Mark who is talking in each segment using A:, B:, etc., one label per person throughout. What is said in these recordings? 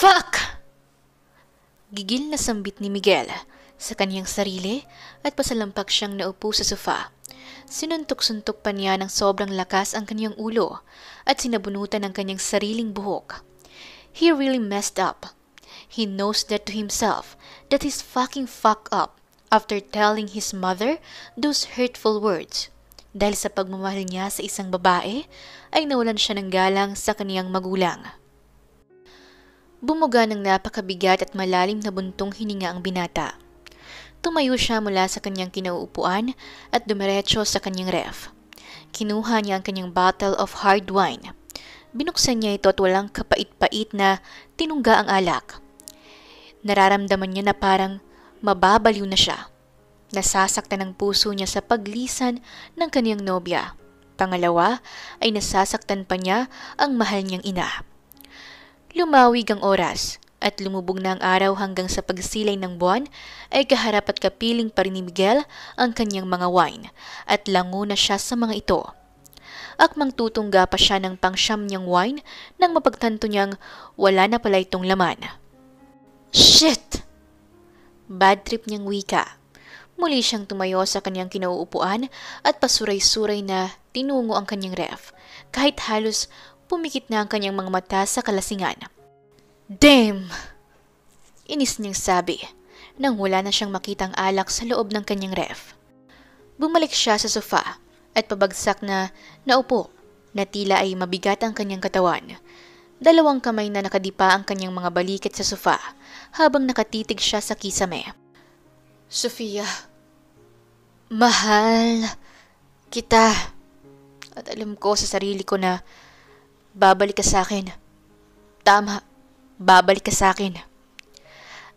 A: Fuck! Gigil na sambit ni Miguel sa kanyang sarili at pasalampak siyang naupo sa sofa. Sinuntok-suntok pa niya ng sobrang lakas ang kanyang ulo at sinabunutan ng kanyang sariling buhok. He really messed up. He knows that to himself that he's fucking fucked up after telling his mother those hurtful words. Dahil sa pagmamahal niya sa isang babae, ay nawalan siya ng galang sa kaniyang magulang. Bumuga ng napakabigat at malalim na buntong hininga ang binata. Tumayo siya mula sa kanyang kinauupuan at dumiretso sa kanyang ref. Kinuha niya ang kanyang bottle of hard wine. Binuksan niya ito at walang kapait-pait na tinungga ang alak. Nararamdaman niya na parang mababaliw na siya. Nasasaktan ang puso niya sa paglisan ng kanyang nobya. Pangalawa ay nasasaktan pa niya ang mahal niyang ina. Lumawig ang oras at lumubog na ang araw hanggang sa pagsilay ng buwan ay kaharap at kapiling pa rin ni Miguel ang kanyang mga wine at lango na siya sa mga ito. Akmang tutungga pa siya ng pangsyam niyang wine nang mapagtanto niyang wala na pala itong laman. Shit! Bad trip niyang wika. Muli siyang tumayo sa kanyang kinauupuan at pasuray-suray na tinungo ang kanyang ref kahit halos pumikit na ang kanyang mga mata sa kalasingan. Damn! Inis niyang sabi nang wala na siyang makitang alak sa loob ng kanyang ref. Bumalik siya sa sofa at pabagsak na naupo na tila ay mabigat ang kanyang katawan. Dalawang kamay na nakadipa ang kanyang mga balikat sa sofa habang nakatitig siya sa kisame. Sofia, mahal kita at alam ko sa sarili ko na babalik ka sa akin. Tama, babalik ka sa akin.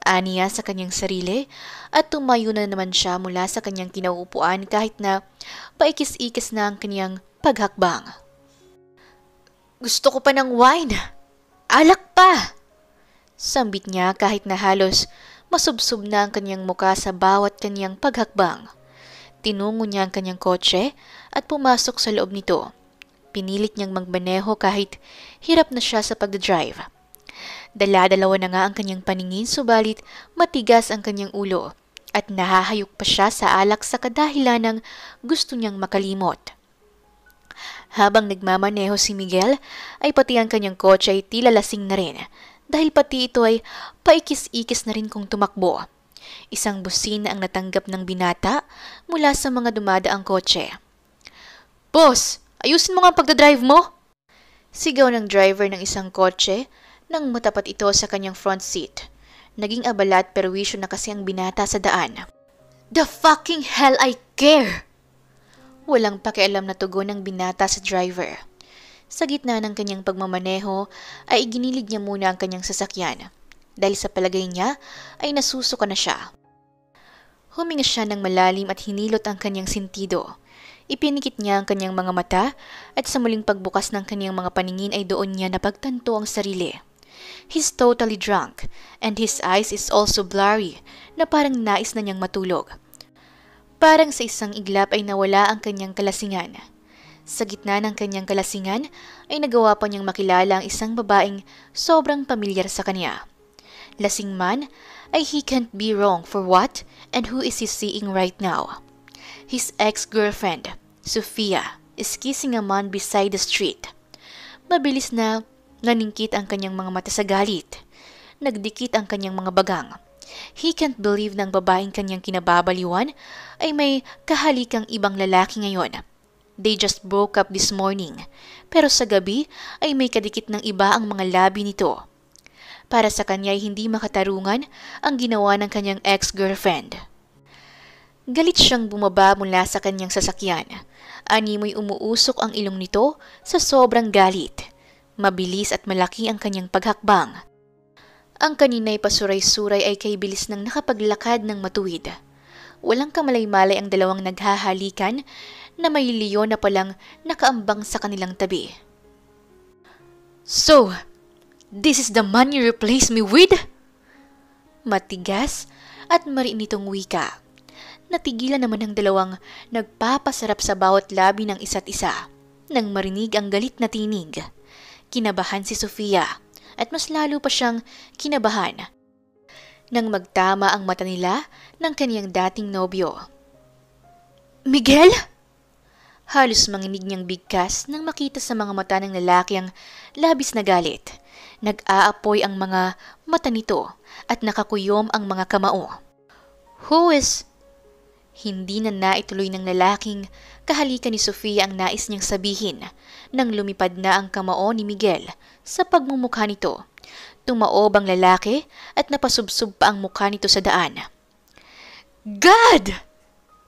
A: Aniya sa kanyang sarili at tumayo na naman siya mula sa kanyang kinauupuan kahit na paikis-ikis na ang kanyang paghakbang. Gusto ko pa ng wine. Alak pa! Sambit niya kahit na halos masubsob na ang kanyang muka sa bawat kanyang paghakbang. Tinungo niya ang kanyang kotse at pumasok sa loob nito. Pinilit niyang magmaneho kahit hirap na siya sa pagdadrive. Dala-dalawa na nga ang kanyang paningin subalit matigas ang kanyang ulo at nahahayok pa siya sa alak sa kadahilan ng gusto niyang makalimot. Habang nagmamaneho si Miguel ay pati ang kanyang kotse ay tila lasing na rin dahil pati ito ay paikis-ikis na rin kung tumakbo. Isang busina ang natanggap ng binata mula sa mga dumadaang kotse. Boss, ayusin mo nga ang pagdadrive mo! Sigaw ng driver ng isang kotse nang matapat ito sa kanyang front seat. Naging abala at perwisyo na kasi ang binata sa daan. The fucking hell I care! Walang pakialam na tugon ng binata sa driver. Sa gitna ng kanyang pagmamaneho ay iginilig niya muna ang kanyang sasakyan. Dahil sa palagay niya ay nasusuka na siya. Huminga siya ng malalim at hinilot ang kanyang sentido. Ipinikit niya ang kanyang mga mata at sa muling pagbukas ng kanyang mga paningin ay doon niya napagtanto ang sarili. He's totally drunk and his eyes is also blurry na parang nais na niyang matulog. Parang sa isang iglap ay nawala ang kanyang kalasingan. Sa gitna ng kanyang kalasingan ay nagawa pa niyang makilala ang isang babaeng sobrang pamilyar sa kanya. Lasing man ay he can't be wrong for what and who is he seeing right now. His ex-girlfriend, Sofia, is kissing a man beside the street. Mabilis na naningkit ang kanyang mga mata sa galit. Nagdikit ang kanyang mga bagang. He can't believe na ang babaeng kanyang kinababaliwan ay may kahalikang ibang lalaki ngayon. They just broke up this morning, pero sa gabi ay may kadikit ng iba ang mga labi nito. Para sa kanya ay hindi makatarungan ang ginawa ng kanyang ex-girlfriend. Galit siyang bumaba mula sa kanyang sasakyan. Animoy umuusok ang ilong nito sa sobrang galit. Mabilis at malaki ang kanyang paghakbang. Ang kanina'y pasuray-suray ay kay bilis ng nakapaglakad ng matuwid. Walang kamalay-malay ang dalawang naghahalikan na may leon na palang nakaambang sa kanilang tabi. So, this is the man you replace me with? Matigas at marinitong wika. Natigilan naman ang dalawang nagpapasarap sa bawat labi ng isa't isa nang marinig ang galit na tinig. Kinabahan si Sofia at mas lalo pa siyang kinabahan nang magtama ang mata nila ng kaniyang dating nobyo. Miguel? Halos manginig niyang bigkas nang makita sa mga mata ng lalaki ang labis na galit. Nag-aapoy ang mga mata nito at nakakuyom ang mga kamao. Who is... Hindi na naituloy ng lalaking kahalikan ni Sofia ang nais niyang sabihin nang lumipad na ang kamao ni Miguel sa pagmumukha nito. Tumaob ang lalaki at napasubsob pa ang mukha nito sa daan. God!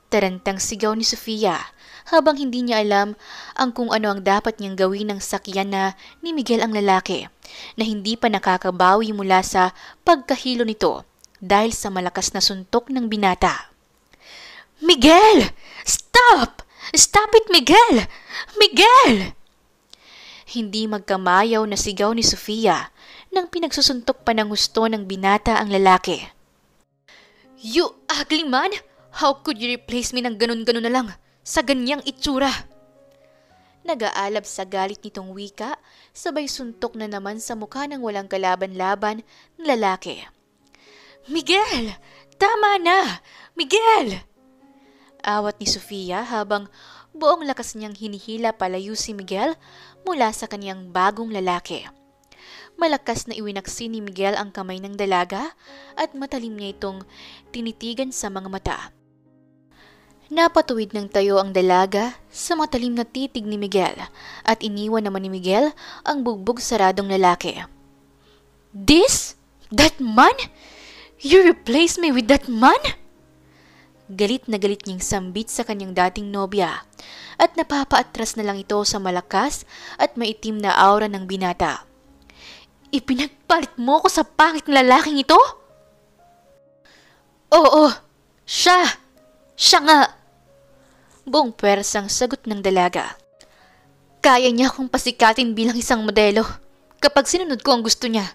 A: Tarantang sigaw ni Sofia habang hindi niya alam ang kung ano ang dapat niyang gawin ng sakyan na ni Miguel ang lalaki na hindi pa nakakabawi mula sa pagkahilo nito dahil sa malakas na suntok ng binata. Miguel! Stop! Stop it, Miguel! Miguel! Hindi magkamayaw na sigaw ni Sofia nang pinagsusuntok pa ng husto ng binata ang lalaki. You ugly man! How could you replace me ng ganun-ganun na lang sa ganyang itsura? Nag-aalab sa galit nitong wika, sabay suntok na naman sa mukha ng walang kalaban-laban ng lalaki. Miguel! Tama na! Miguel! Awat ni Sofia habang buong lakas niyang hinihila palayo si Miguel mula sa kaniyang bagong lalaki. Malakas na iwinaksi ni Miguel ang kamay ng dalaga at matalim niya itong tinitigan sa mga mata. Napatuwid ng tayo ang dalaga sa matalim na titig ni Miguel at iniwan naman ni Miguel ang bugbog saradong lalaki. This? That man? You replaced me with that man? Galit na galit niyang sambit sa kanyang dating nobya at napapaatras na lang ito sa malakas at maitim na aura ng binata. Ipinagpalit mo ko sa pangit na lalaking ito? Oo, siya! Siya nga! Buong pwersang sagot ng dalaga. Kaya niya akong pasikatin bilang isang modelo kapag sinunod ko ang gusto niya.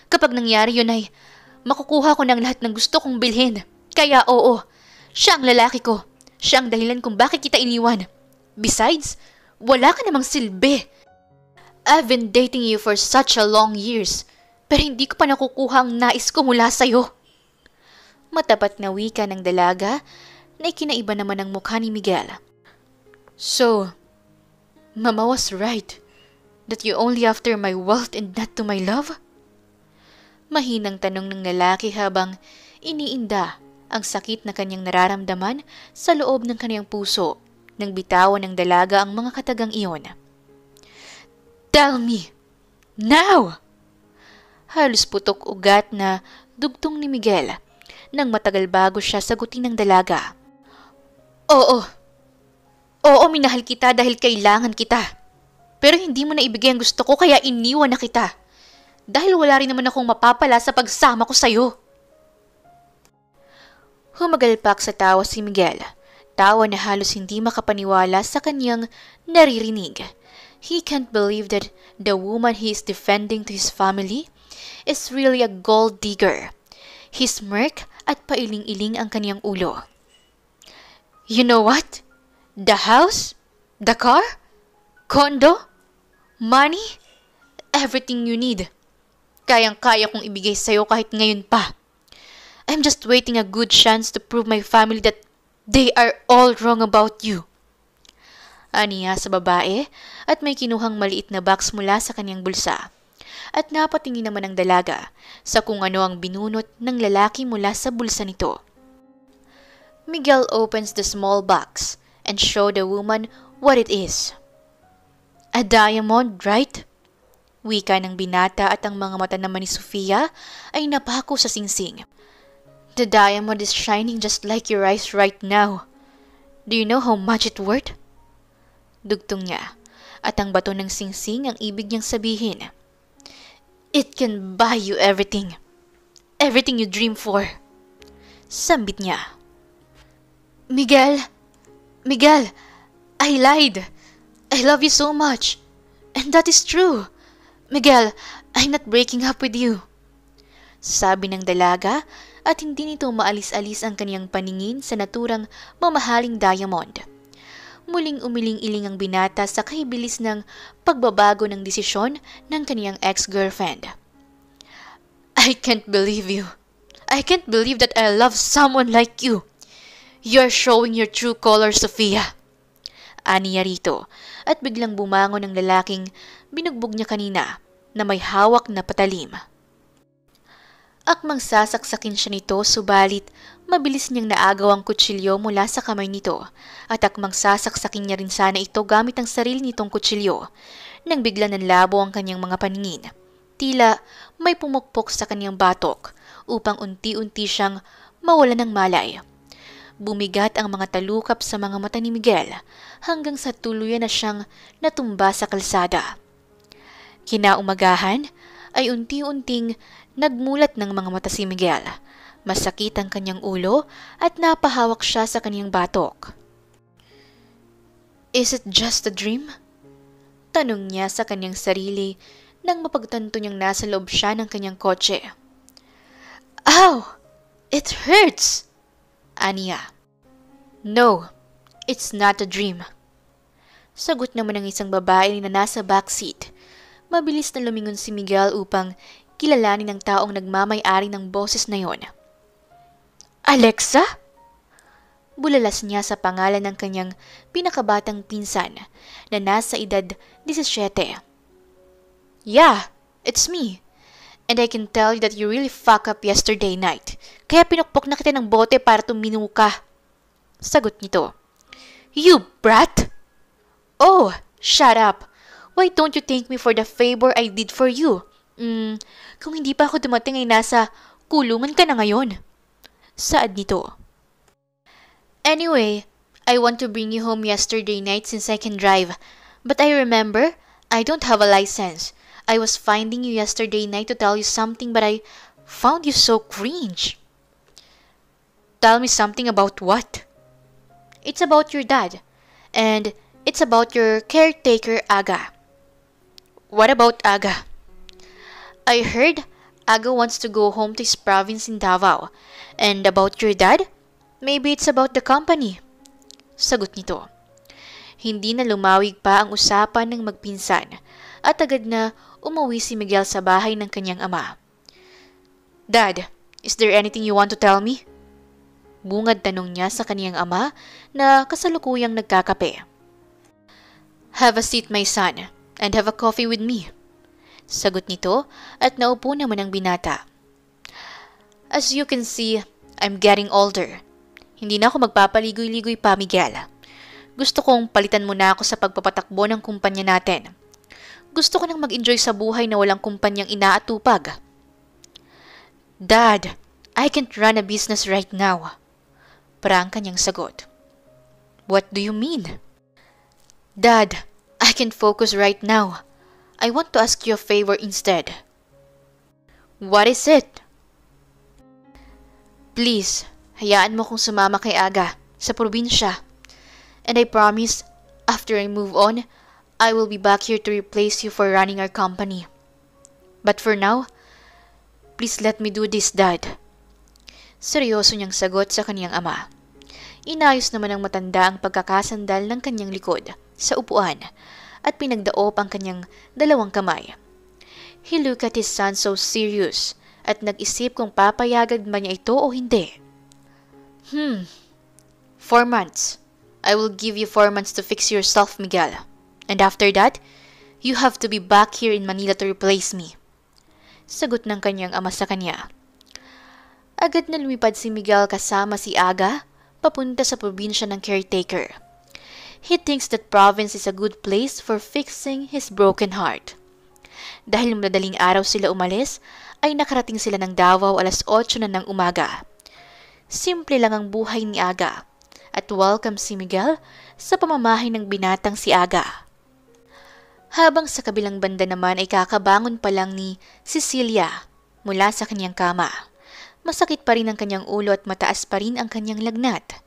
A: Kapag nangyari yun ay makukuha ko ng lahat ng gusto kong bilhin. Kaya oo, siya ang lalaki ko. Siya ang dahilan kung bakit kita iniwan. Besides, wala ka namang silbi. I've been dating you for such a long years, pero hindi ko pa nakukuha ang nais ko mula sa'yo. Matapat na wika ng dalaga na ikinaiba naman ang mukha ni Miguel. So, Mama was right, that you only after my wealth and not to my love? Mahinang tanong ng lalaki habang iniinda ang sakit na kanyang nararamdaman sa loob ng kanyang puso nang bitawan ng dalaga ang mga katagang iyon. Tell me, now! Halos putok ugat na dugtong ni Miguel nang matagal bago siya sagutin ng dalaga. Oo, minahal kita dahil kailangan kita. Pero hindi mo na ibigay ang gusto ko kaya iniwan na kita. Dahil wala rin naman akong mapapala sa pagsama ko sa'yo. Humagalpak sa tawa si Miguel. Tawa na halos hindi makapaniwala sa kanyang naririnig. He can't believe that the woman he is defending to his family is really a gold digger. He smirked at pailing-iling ang kanyang ulo. You know what? The house, the car, condo, money, everything you need. Kayang-kaya kong ibigay sa'yo kahit ngayon pa. I'm just waiting a good chance to prove my family that they are all wrong about you. Aniya sa babae at may kinuhang maliit na box mula sa kanyang bulsa. At napatingin naman ang dalaga sa kung ano ang binunot ng lalaki mula sa bulsa nito. Miguel opens the small box and show the woman what it is. A diamond, right? Wika ng binata at ang mga mata naman ni Sofia ay napako sa singsing. The diamond is shining just like your eyes right now. Do you know how much it worth? Dugtong niya at ang bato ng singsing ang ibig niyang sabihin. It can buy you everything. Everything you dream for. Sambit niya. Miguel, I lied. I love you so much. And that is true. Miguel, I'm not breaking up with you. Sabi ng dalaga at hindi nito maalis-alis ang kaniyang paningin sa naturang mamahaling diamond. Muling umiling-iling ang binata sa kahibilis ng pagbabago ng desisyon ng kaniyang ex-girlfriend. I can't believe you. I can't believe that I love someone like you. You're showing your true colors, Sofia. Aniya rito at biglang bumangon ang lalaking binugbog niya kanina na may hawak na patalim. Akmang sasaksakin siya nito subalit mabilis niyang naagaw ang kutsilyo mula sa kamay nito at akmang sasaksakin niya rin sana ito gamit ang sarili nitong kutsilyo nang bigla nanlabo ang kanyang mga paningin. Tila may pumukpok sa kanyang batok upang unti-unti siyang mawalan ng malay. Bumigat ang mga talukap sa mga mata ni Miguel hanggang sa tuluyan na siyang natumba sa kalsada. Kinaumagahan ay unti-unting nagmulat ng mga mata si Miguel. Masakit ang kanyang ulo at napahawak siya sa kanyang batok. Is it just a dream? Tanong niya sa kanyang sarili nang mapagtanto niyang nasa loob siya ng kanyang kotse. Ow! It hurts! Aniya. No, it's not a dream. Sagot naman ng isang babae na nasa backseat. Mabilis na lumingon si Miguel upang kilalanin ng taong nagmamay-ari ng boses na yon. Alexa? Bulalas niya sa pangalan ng kanyang pinakabatang pinsan na nasa edad 17. Yeah, it's me. And I can tell you that you really fuck up yesterday night. Kaya pinukpok na kita ng bote para tumino ka. Sagot nito. You brat! Oh, shut up. Why don't you thank me for the favor I did for you? Kung hindi pa ako dumating ay nasa kulungan ka na ngayon. Saad nito. Anyway, I want to bring you home yesterday night since I can drive. But I remember, I don't have a license. I was finding you yesterday night to tell you something but I found you so cringe. Tell me something about what? It's about your dad. And it's about your caretaker, Aga. What about Aga? I heard Aga wants to go home to his province in Davao. And about your dad? Maybe it's about the company. Sagot nito. Hindi na lumawig pa ang usapan ng magpinsan at agad na umuwi si Miguel sa bahay ng kanyang ama. Dad, is there anything you want to tell me? Bungad tanong niya sa kaniyang ama na kasalukuyang nagkakape. Have a seat, my son, and have a coffee with me. Sagot nito at naupo naman ang binata. As you can see, I'm getting older. Hindi na ako magpapaligoy-ligoy pa, Miguel. Gusto kong palitan mo na ako sa pagpapatakbo ng kumpanya natin. Gusto ko nang mag-enjoy sa buhay na walang kumpanyang inaatupag. Dad, I can't run a business right now. Parang kanyang sagot. What do you mean? Dad, I can't focus right now. I want to ask you a favor instead. What is it? Please, hayaan mo kong sumama kay Aga sa probinsya. And I promise, after I move on, I will be back here to replace you for running our company. But for now, please let me do this, Dad. Seryoso niyang sagot sa kaniyang ama. Inayos naman ng matanda ang pagkakasandal ng kanyang likod sa upuan at pinagdaop ang kanyang dalawang kamay. He looked at his son so serious at nag-isip kung papayagan ba niya ito o hindi. 4 months. I will give you 4 months to fix yourself, Miguel. And after that, you have to be back here in Manila to replace me. Sagot ng kanyang ama sa kanya. Agad na lumipad si Miguel kasama si Aga papunta sa probinsya ng caretaker. He thinks that province is a good place for fixing his broken heart. Dahil madaling araw sila umalis, ay nakarating sila ng Davao 8:00 na ng umaga. Simple lang ang buhay ni Aga at welcome si Miguel sa pamamahay ng binatang si Aga. Habang sa kabilang banda naman ay kakabangon pa lang ni Cecilia mula sa kanyang kama. Masakit pa rin ang kanyang ulo at mataas pa rin ang kanyang lagnat.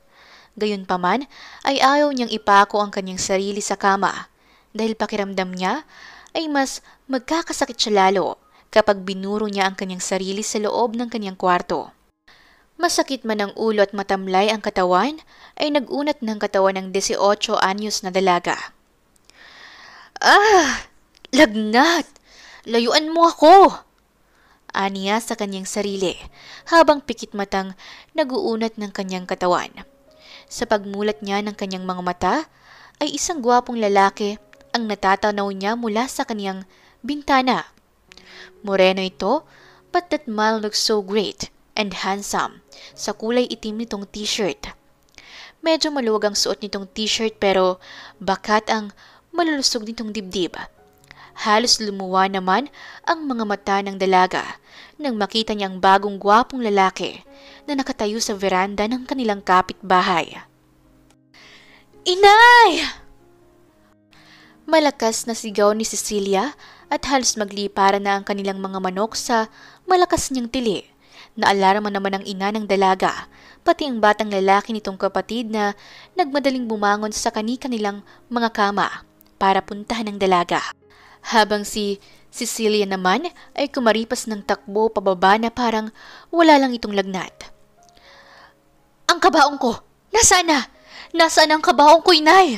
A: Gayunpaman ay ayaw niyang ipako ang kanyang sarili sa kama dahil pakiramdam niya ay mas magkakasakit siya lalo kapag binuro niya ang kanyang sarili sa loob ng kanyang kwarto. Masakit man ang ulo at matamlay ang katawan ay nag-unat ng katawan ng 18 anyos na dalaga. Lagnat! Layuan mo ako! Aniya sa kanyang sarili habang pikit matang naguunat ng kanyang katawan. Sa pagmulat niya ng kanyang mga mata ay isang gwapong lalaki ang natatanaw niya mula sa kanyang bintana. Moreno ito, but that man looks so great and handsome sa kulay itim nitong t-shirt. Medyo maluwag ang suot nitong t-shirt pero bakat ang malulusog nitong dibdib. Halos lumuwa naman ang mga mata ng dalaga nang makita niya ang bagong gwapong lalaki na nakatayo sa veranda ng kanilang kapitbahay. "Inay!" Malakas na sigaw ni Cecilia at halos magliparan na ang kanilang mga manok sa malakas niyang tili. Naalarma naman ang ina ng dalaga, pati ang batang lalaki nitong kapatid na nagmadaling bumangon sa kani-kanilang mga kama para puntahan ang dalaga. Habang si Cecilia naman ay kumaripas ng takbo pababa na parang wala lang itong lagnat. "Ang kabaong ko! Nasaan na? Nasaan ang kabaong ko, inay?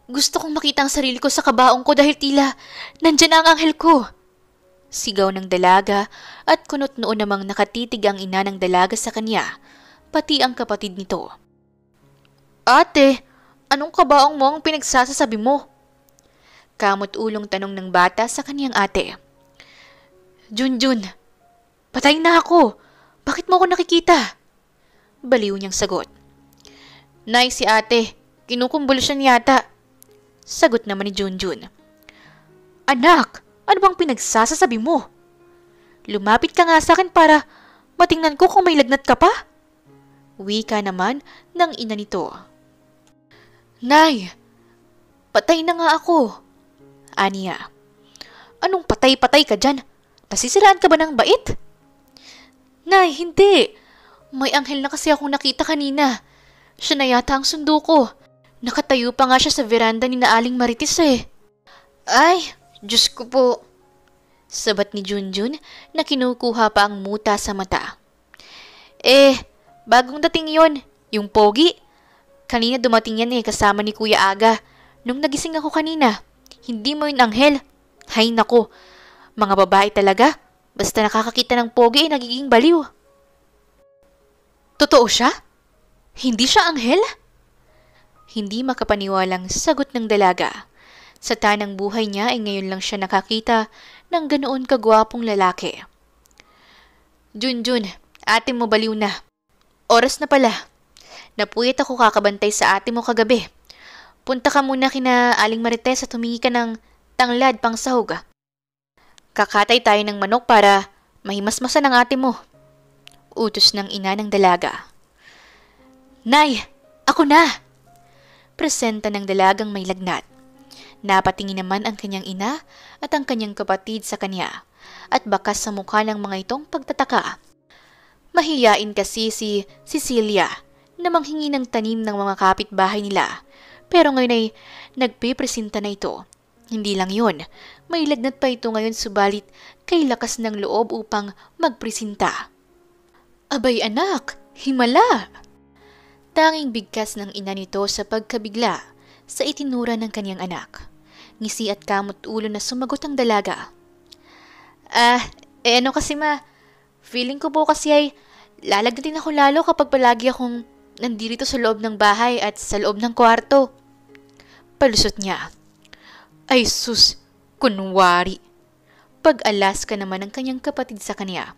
A: Gusto kong makita ang sarili ko sa kabaong ko dahil tila nandyan na ang anghel ko." Sigaw ng dalaga at kunot noon namang nakatitig ang ina ng dalaga sa kanya, pati ang kapatid nito. "Ate, anong kabaong mo ang pinagsasasabi mo?" Kamot ulong tanong ng bata sa kaniyang ate. "Junjun, patay na ako. Bakit mo ako nakikita?" Baliw niyang sagot. "Nay, si ate, kinukumbulsyon yata." Sagot naman ni Junjun. "Anak, ano bang pinagsasasabi mo? Lumapit ka nga sa akin para matingnan ko kung may lagnat ka pa." Wika naman ng ina nito. "Nay, patay na nga ako." Aniya. "Anong patay-patay ka dyan? Nasisiraan ka ba ng bait?" "Nay, hindi. May anghel na kasi akong nakita kanina. Siya na yata ang sundo ko. Nakatayo pa nga siya sa veranda ni na Aling Marites eh." "Ay, Diyos ko po." Sabat ni Junjun na kinukuha pa ang muta sa mata. Bagong dating yon, yung pogi. Kanina dumating yan kasama ni Kuya Aga. Nung nagising ako kanina, hindi mo yun anghel. Hay nako, mga babae talaga. Basta nakakakita ng pogi nagiging baliw. "Totoo siya? Hindi siya anghel?" Hindi makapaniwalang sagot ng dalaga. Sa tanang buhay niya ay ngayon lang siya nakakita ng ganoon kagwapong lalaki. "Junjun, ate mo baliw na. Oras na pala. Napuyat ako kakabantay sa ate mo kagabi. Punta ka muna kina Aling Marites at humingi ka ng tanglad pang sahog. Kakatay tayo ng manok para mahimasmasan ang ate mo." Utos ng ina ng dalaga. "Nay, ako na!" Presenta ng dalagang may lagnat. Napatingin naman ang kanyang ina at ang kanyang kapatid sa kanya at bakas sa mukha ng mga itong pagtataka. Mahiyain kasi si Cecilia na manghingi ng tanim ng mga kapitbahay nila, pero ngayon ay nagpipresenta na ito. Hindi lang yun, may lagnat pa ito ngayon subalit kay lakas ng loob upang magpresenta. "Abay anak, himala!" Tanging bigkas ng ina nito sa pagkabigla sa itinura ng kanyang anak. Ngisi at kamot ulo na sumagot ang dalaga. Ano kasi ma, feeling ko po kasi ay lalagnatin ako lalo kapag palagi akong nandito sa loob ng bahay at sa loob ng kwarto." Palusot niya. Ay sus, kunwari. Pag-alas ka naman ng kanyang kapatid sa kanya.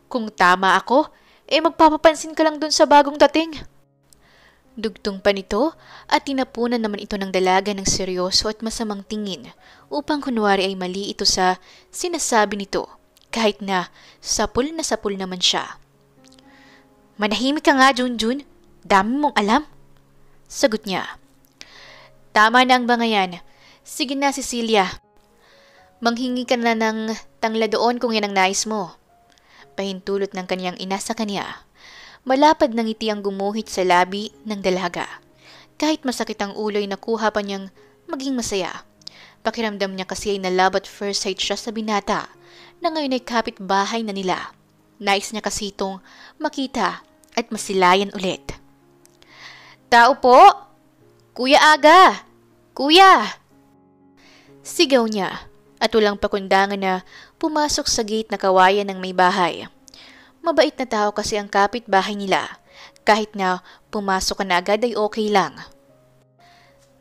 A: "Kung tama ako, magpapapansin ka lang dun sa bagong dating." Dugtong pa nito at tinapunan naman ito ng dalaga ng seryoso at masamang tingin upang kunwari ay mali ito sa sinasabi nito kahit na sapul naman siya. "Manahimik ka nga, Junjun. Dami mong alam." Sagot niya. "Tama na ang bangayan. Sige na, Cecilia. Manghingi ka na ng tangla doon kung yan ang nais mo." Pahintulot ng kanyang ina sa kanya. Malapad ng ngiti ang gumuhit sa labi ng dalaga. Kahit masakit ang ulo ay nakuha pa niyang maging masaya. Pakiramdam niya kasi ay nalove at first sight siya sa binata na ngayon ay kapitbahay na nila. Nais niya kasi itong makita at masilayan ulit. "Tao po! Kuya Aga! Kuya!" Sigaw niya at walang pakundangan na pumasok sa gate na kawayan ng may bahay. Mabait na tao kasi ang kapitbahay nila. Kahit na pumasok ka na agad ay okay lang.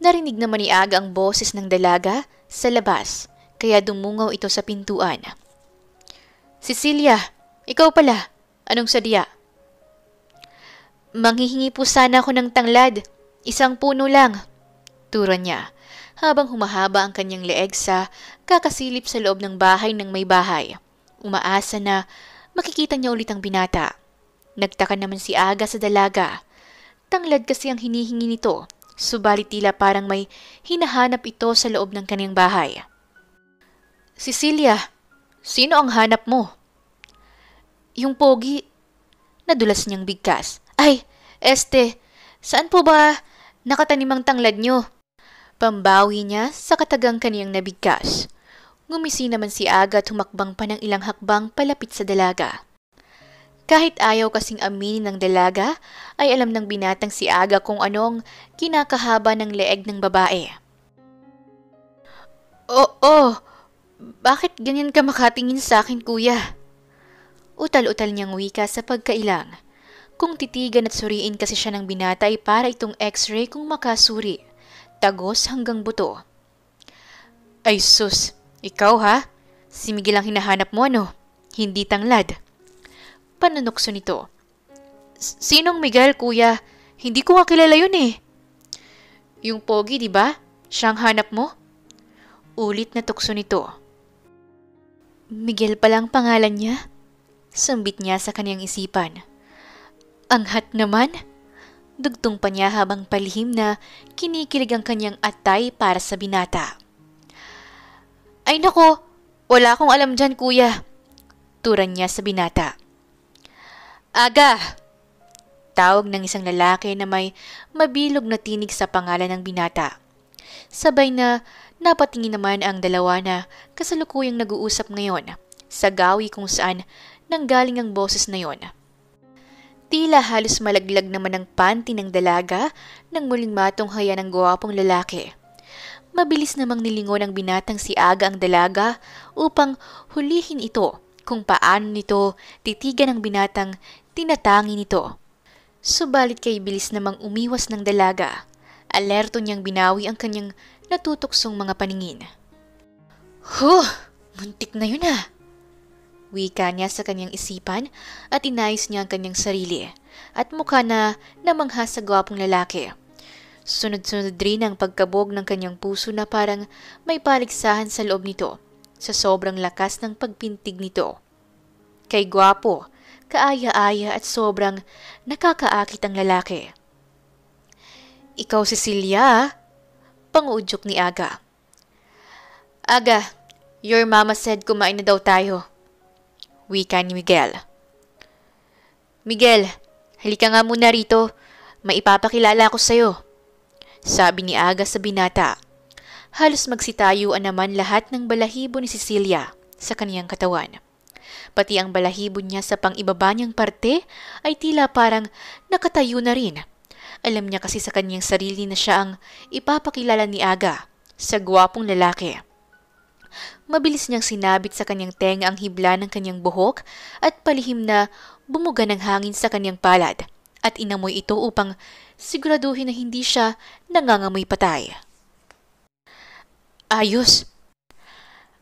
A: Narinig naman ni Aga ang boses ng dalaga sa labas, kaya dumungaw ito sa pintuan. Cecilia, ikaw pala. Anong sadya? Manghihingi po sana ako ng tanglad. 1 puno lang. Turo niya, habang humahaba ang kanyang leeg sa kakasilip sa loob ng bahay ng may bahay. Umaasa na makikita niya ulit ang binata. Nagtaka naman si Aga sa dalaga. Tanglad kasi ang hinihingi nito, subalit tila parang may hinahanap ito sa loob ng kanyang bahay. Cecilia, sino ang hanap mo? Yung pogi. Nadulas niyang bigkas. Ay, saan po ba nakatanim ang tanglad niyo? Pambawi niya sa katagang kaniyang nabigkas. Ngumisi naman si Aga at humakbang pa ng ilang hakbang palapit sa dalaga. Kahit ayaw kasing aminin ng dalaga, ay alam ng binatang si Aga kung anong kinakahaba ng leeg ng babae. Oo, bakit ganyan ka makatingin sa akin, kuya? Utal-utal niyang wika sa pagkailang. Kung titigan at suriin kasi siya ng binata ay para itong x-ray kung makasuri. Tagos hanggang buto. Ay sus, ikaw ha? Si Miguel ang hinahanap mo ano? Hindi tanglad. Panunokso nito. Sinong Miguel, kuya? Hindi ko nga kilala yun eh. Yung pogi, di ba? Siyang hanap mo? Ulit na tukso nito. Miguel palang pangalan niya? Sambit niya sa kanyang isipan. Anghat naman? Dugtong pa niya habang palihim na kinikilig ang kanyang atay para sa binata. Ay nako, wala akong alam dyan, kuya. Turan niya sa binata. Aga! Tawag ng isang lalaki na may mabilog na tinig sa pangalan ng binata. Sabay na napatingin naman ang dalawa na kasalukuyang nag-uusap ngayon sa gawi kung saan nanggaling ang boses na yon. Tila halos malaglag naman ang panty ng dalaga nang muling matunghaya ng gwapong lalaki. Mabilis namang nilingon ng binatang si Aga ang dalaga upang hulihin ito kung paano nito titigan ang binatang tinatangi nito. Subalit kay bilis namang umiwas ng dalaga. Alerto niyang binawi ang kanyang natutuksong mga paningin. Huh! Muntik na yun ah! Wika niya sa kanyang isipan at inayos niya ang kanyang sarili at mukha na namangha sa gwapong lalaki. Sunod-sunod rin ang pagkabog ng kanyang puso na parang may paligsahan sa loob nito sa sobrang lakas ng pagpintig nito. Kay gwapo, kaaya-aya at sobrang nakakaakit ang lalaki. Ikaw, Cecilia, panguudyok ni Aga. Aga, your mama said kumain na daw tayo. Wika ni Miguel. Miguel, halika nga muna rito. May ipapakilala ako sa'yo. Sabi ni Aga sa binata. Halos magsitayuan naman lahat ng balahibo ni Cecilia sa kaniyang katawan. Pati ang balahibo niya sa pang-ibaba niyang parte ay tila parang nakatayo na rin. Alam niya kasi sa kaniyang sarili na siya ang ipapakilala ni Aga sa gwapong lalaki. Mabilis niyang sinabit sa kanyang tenga ang hibla ng kanyang buhok at palihim na bumuga ng hangin sa kanyang palad at inamoy ito upang siguraduhin na hindi siya nangangamoy patay. Ayos!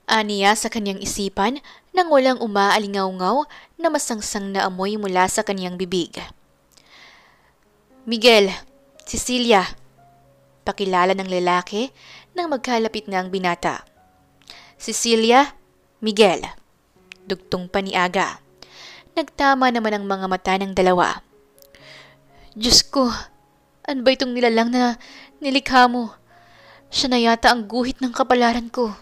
A: Aniya sa kanyang isipan nang walang umaalingaw-ngaw na masangsang na amoy mula sa kanyang bibig. Miguel, Cecilia, pakilala ng lalaki nang magkalapit na ang binata. Cecilia, Miguel, dugtong pa ni Aga. Nagtama naman ang mga mata ng dalawa. Diyos ko, ano ba itong nilalang na nilikha mo? Siya na yata ang guhit ng kapalaran ko.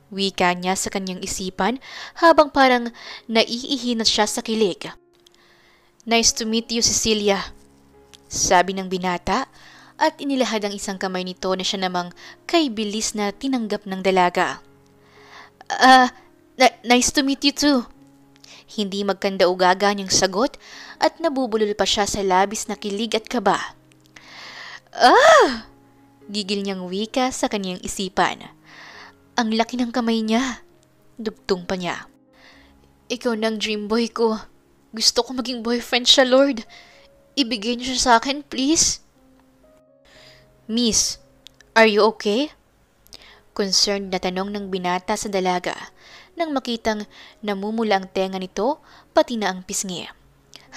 A: Wika niya sa kanyang isipan habang parang naiihi na siya sa kilig. Nice to meet you, Cecilia, sabi ng binata at inilahad ang isang kamay nito na siya namang kay bilis na tinanggap ng dalaga. Nice to meet you too. Hindi magkanda-ugaga niyang sagot at nabubulol pa siya sa labis na kilig at kaba. Gigil niyang wika sa kanyang isipan. Ang laki ng kamay niya. Dugtong pa niya. Ikaw na ang dream boy ko. Gusto ko maging boyfriend siya, Lord. Ibigay niyo siya sa akin, please. Miss, are you okay? Concerned na tanong ng binata sa dalaga nang makitang namumula ang tenga nito pati na ang pisngi.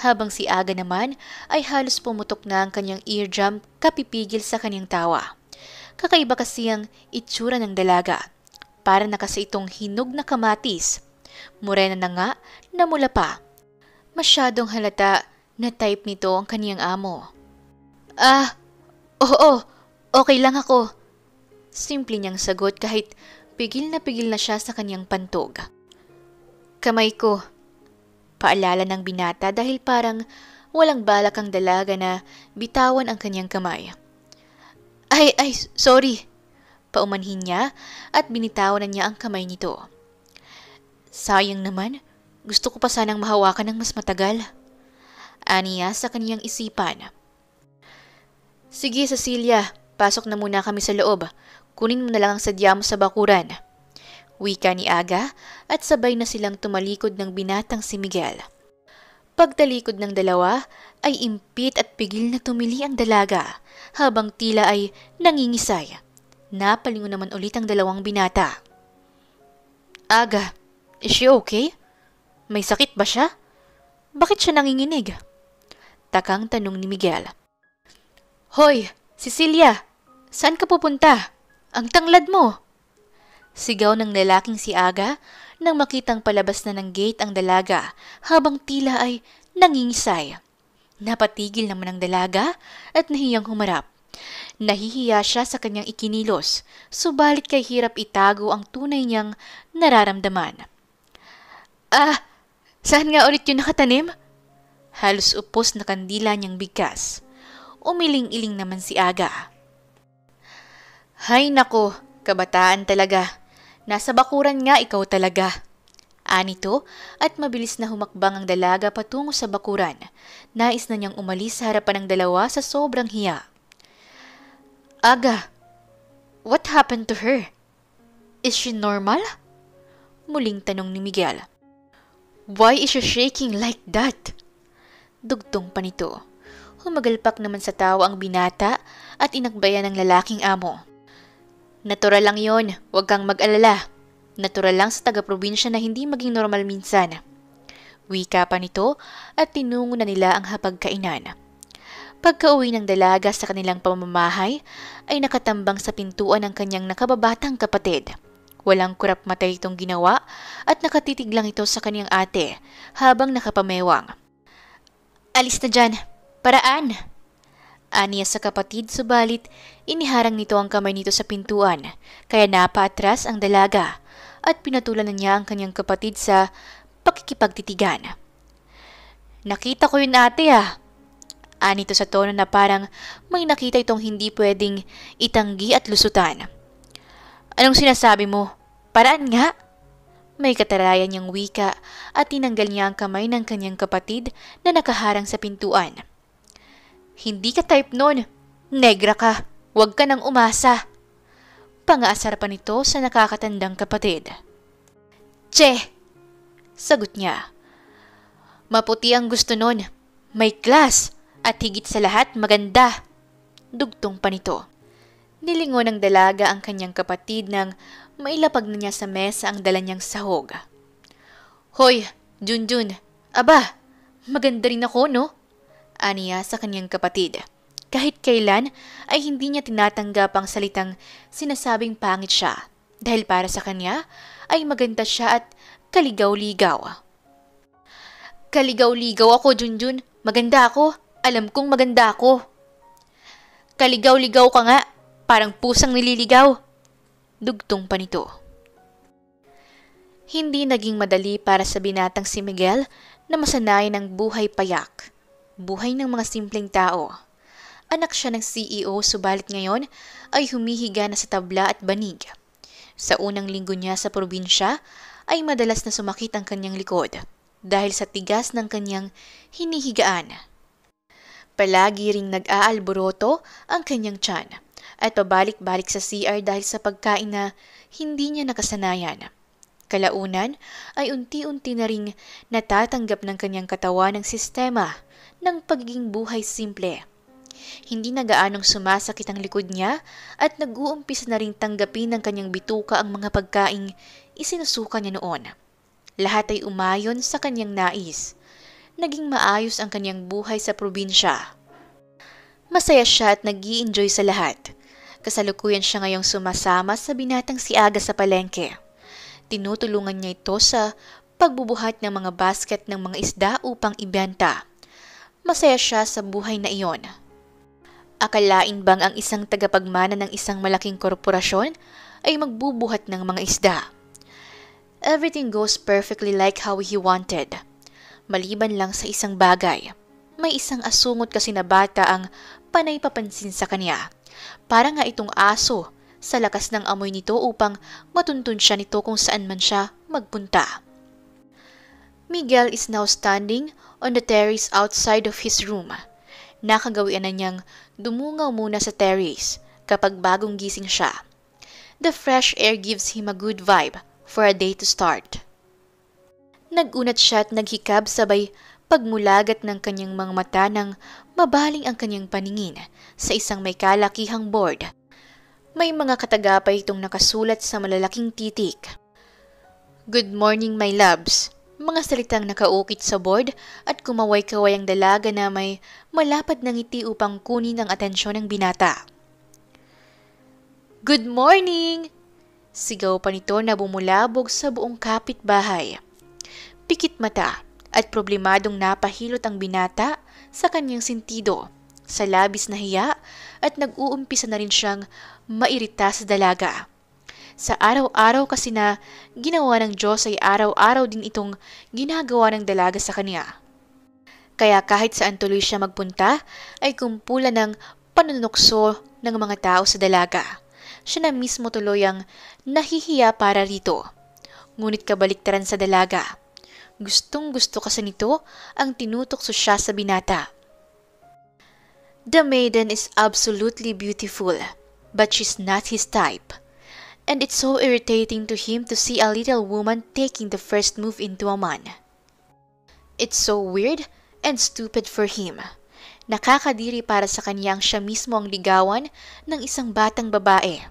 A: Habang si Aga naman ay halos pumutok na ang kanyang eardrum kapipigil sa kanyang tawa. Kakaiba kasi ang itsura ng dalaga. Para na kasi itong hinog na kamatis. Morena na nga na mula pa. Masyadong halata na type nito ang kaniyang amo. Oo, okay lang ako. Simple niyang sagot kahit pigil na siya sa kanyang pantog. Kamay ko. Paalala ng binata dahil parang walang balak ang dalaga na bitawan ang kanyang kamay. Ay, sorry. Paumanhin niya at binitawan na niya ang kamay nito. Sayang naman, gusto ko pa sanang mahawakan ng mas matagal. Aniya sa kanyang isipan. Sige, Cecilia, pasok na muna kami sa loob. Kunin mo na lang ang sadya mo sa bakuran. Wika ni Aga at sabay na silang tumalikod ng binatang si Miguel. Pagtalikod ng dalawa ay impit at pigil na tumili ang dalaga habang tila ay nangingisay. Napalingon naman ulit ang dalawang binata. Aga, is she okay? May sakit ba siya? Bakit siya nanginginig? Takang tanong ni Miguel. Hoy, Cecilia! Saan ka pupunta? Ang tanglad mo! Sigaw ng lalaking si Aga nang makitang palabas na ng gate ang dalaga habang tila ay nangingisay. Napatigil naman ang dalaga at nahiyang humarap. Nahihiya siya sa kanyang ikinilos, subalit kay hirap itago ang tunay niyang nararamdaman. Saan nga ulit yun nakatanim? Halos upos na kandila niyang bigkas. Umiling-iling naman si Aga. Hay nako, kabataan talaga. Nasa bakuran nga ikaw talaga. Anito at mabilis na humakbang ang dalaga patungo sa bakuran. Nais na niyang umalis sa harapan ng dalawa sa sobrang hiya. Aga, what happened to her? Is she normal? Muling tanong ni Miguel. Why is she shaking like that? Dugtong pa nito. Humagalpak naman sa tawa ang binata at inakbayan ng lalaking amo. Natural lang yon, huwag kang mag-alala. Natural lang sa taga-probinsya na hindi maging normal minsan. Wika pa nito at tinungo na nila ang hapagkainan. Pagka-uwi ng dalaga sa kanilang pamamahay, ay nakatambang sa pintuan ng kanyang nakababatang kapatid. Walang kurap mata itong ginawa at nakatitig lang ito sa kanyang ate habang nakapamewang. Alis na dyan, paraan! Aniya sa kapatid subalit iniharang nito ang kamay nito sa pintuan kaya napaatras ang dalaga at pinatulan na niya ang kanyang kapatid sa pakikipagtitigan. Nakita ko yun ate Anito sa tono na parang may nakita itong hindi pwedeng itanggi at lusutan. Anong sinasabi mo? Paraan nga! May katarayan niyang wika at tinanggal niya ang kamay ng kanyang kapatid na nakaharang sa pintuan. Hindi ka type nun. Negra ka. Huwag ka nang umasa. Pangaasar pa nito sa nakakatandang kapatid. Che! Sagot niya. Maputi ang gusto nun. May class. At higit sa lahat maganda. Dugtong pa nito. Nilingon ng dalaga ang kanyang kapatid nang mailapag na niya sa mesa ang dala niyang sahog. Hoy, Junjun. Aba, maganda rin ako, no? Aniya sa kanyang kapatid. Kahit kailan ay hindi niya tinatanggap ang salitang sinasabing pangit siya dahil para sa kanya ay maganda siya at kaligaw-ligaw. Kaligaw-ligaw ako, Junjun. Maganda ako. Alam kong maganda ako. Kaligaw-ligaw ka nga. Parang pusang nililigaw. Dugtong pa nito. Hindi naging madali para sa binatang si Miguel na masanayan ng buhay payak. Buhay ng mga simpleng tao. Anak siya ng CEO subalit ngayon ay humihiga na sa tabla at banig. Sa unang linggo niya sa probinsya ay madalas na sumakit ang kanyang likod dahil sa tigas ng kanyang hinihigaan. Palagi ring nag-aalboroto ang kanyang tiyan at pabalik-balik sa CR dahil sa pagkain na hindi niya nakasanayan. kalaunan ay unti-unti na ring natatanggap ng kanyang katawan ng sistema ng pagiging buhay simple. Hindi na gaanong sumasakit ang likod niya at nag-uumpisa na ring tanggapin ng kanyang bituka ang mga pagkaing isinusuka niya noon. Lahat ay umayon sa kanyang nais. Naging maayos ang kanyang buhay sa probinsya. Masaya siya at nag-i-enjoy sa lahat. Kasalukuyan siya ngayong sumasama sa binatang si Aga sa palengke. Tinutulungan niya ito sa pagbubuhat ng mga basket ng mga isda upang ibenta. Masaya siya sa buhay na iyon. Akalain bang ang isang tagapagmana ng isang malaking korporasyon ay magbubuhat ng mga isda? Everything goes perfectly like how he wanted. Maliban lang sa isang bagay. May isang asungot kasi na bata ang panay papansin sa kanya. Para nga itong aso sa lakas ng amoy nito upang matuntun siya nito kung saan man siya magpunta. Miguel is now standing on the terrace outside of his room. Nakagawian na niyang dumungaw muna sa terrace kapag bagong gising siya. The fresh air gives him a good vibe for a day to start. Nagunat siya at naghikab sabay pagmulagat ng kanyang mga mata nang mabaling ang kanyang paningin sa isang may kalakihang board. May mga katagapay itong nakasulat sa malalaking titik. Good morning, my loves. Mga salitang nakaukit sa board at kumaway-kaway ang dalaga na may malapad na ngiti upang kunin ang atensyon ng binata. Good morning! Sigaw pa nito na bumulabog sa buong kapitbahay. Pikit mata at problemadong napahilot ang binata sa kanyang sentido, sa labis na hiya at nag-uumpisa na rin siyang mairita sa dalaga. Sa araw-araw kasi na ginawa ng Diyos ay araw-araw din itong ginagawa ng dalaga sa kanya. Kaya kahit saan tuloy siya magpunta ay kumpulan ng panunukso ng mga tao sa dalaga. Siya na mismo tuloy ang nahihiya para rito. Ngunit kabaliktaran sa dalaga. Gustong-gusto kasi nito ang tinutokso siya sa binata. The maiden is absolutely beautiful, but she's not his type. And it's so irritating to him to see a little woman taking the first move into a man. It's so weird and stupid for him. Nakakadiri para sa kanya ang siya mismo ang ligawan ng isang batang babae.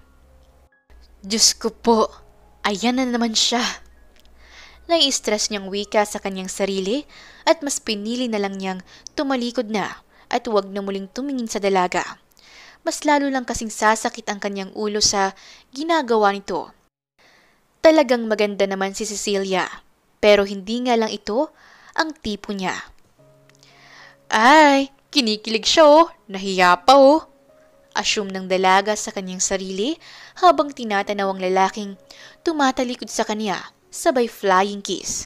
A: Diyos ko po, ayan na naman siya. Nai-stress niyang wika sa kanyang sarili at mas pinili na lang niyang tumalikod na at huwag na muling tumingin sa dalaga. Mas lalo lang kasing sasakit ang kanyang ulo sa ginagawa nito. Talagang maganda naman si Cecilia, pero hindi nga lang ito ang tipo niya. Ay, kinikilig siya oh, nahiya pa oh. Assume ng dalaga sa kanyang sarili habang tinatanaw ang lalaking tumatalikod sa kanya. Sabay flying kiss.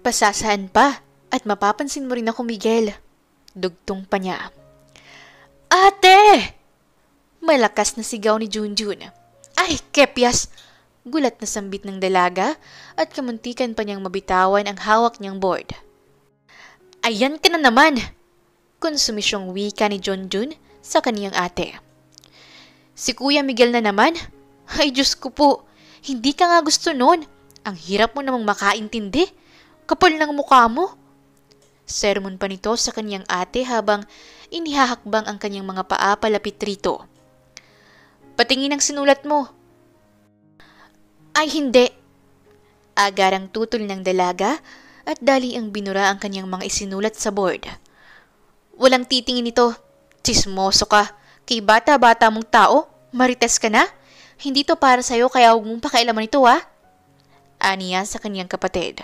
A: Pasasaan pa at mapapansin mo rin ako, Miguel. Dugtong pa niya. Ate! Malakas na sigaw ni Junjun. Ay, kepyas! Gulat na sambit ng dalaga at kamuntikan pa niyang mabitawan ang hawak niyang board. Ayan ka na naman! Konsumisyong wika ni Junjun sa kaniyang ate. Si Kuya Miguel na naman? Ay, Diyos ko po! Hindi ka nga gusto nun! Ang hirap mo namang makaintindi. Kapal ng mukha mo. Sermon pa nito sa kanyang ate habang inihahakbang ang kanyang mga paa palapit rito. Patingin ang sinulat mo. Ay hindi. Agarang tutol ng dalaga at dali ang binura ang kanyang mga isinulat sa board. Walang titingin ito. Chismoso ka. Kay bata-bata mong tao, marites ka na? Hindi to para sa'yo kaya huwag mong pakailaman ito ha. Aniya sa kanyang kapatid.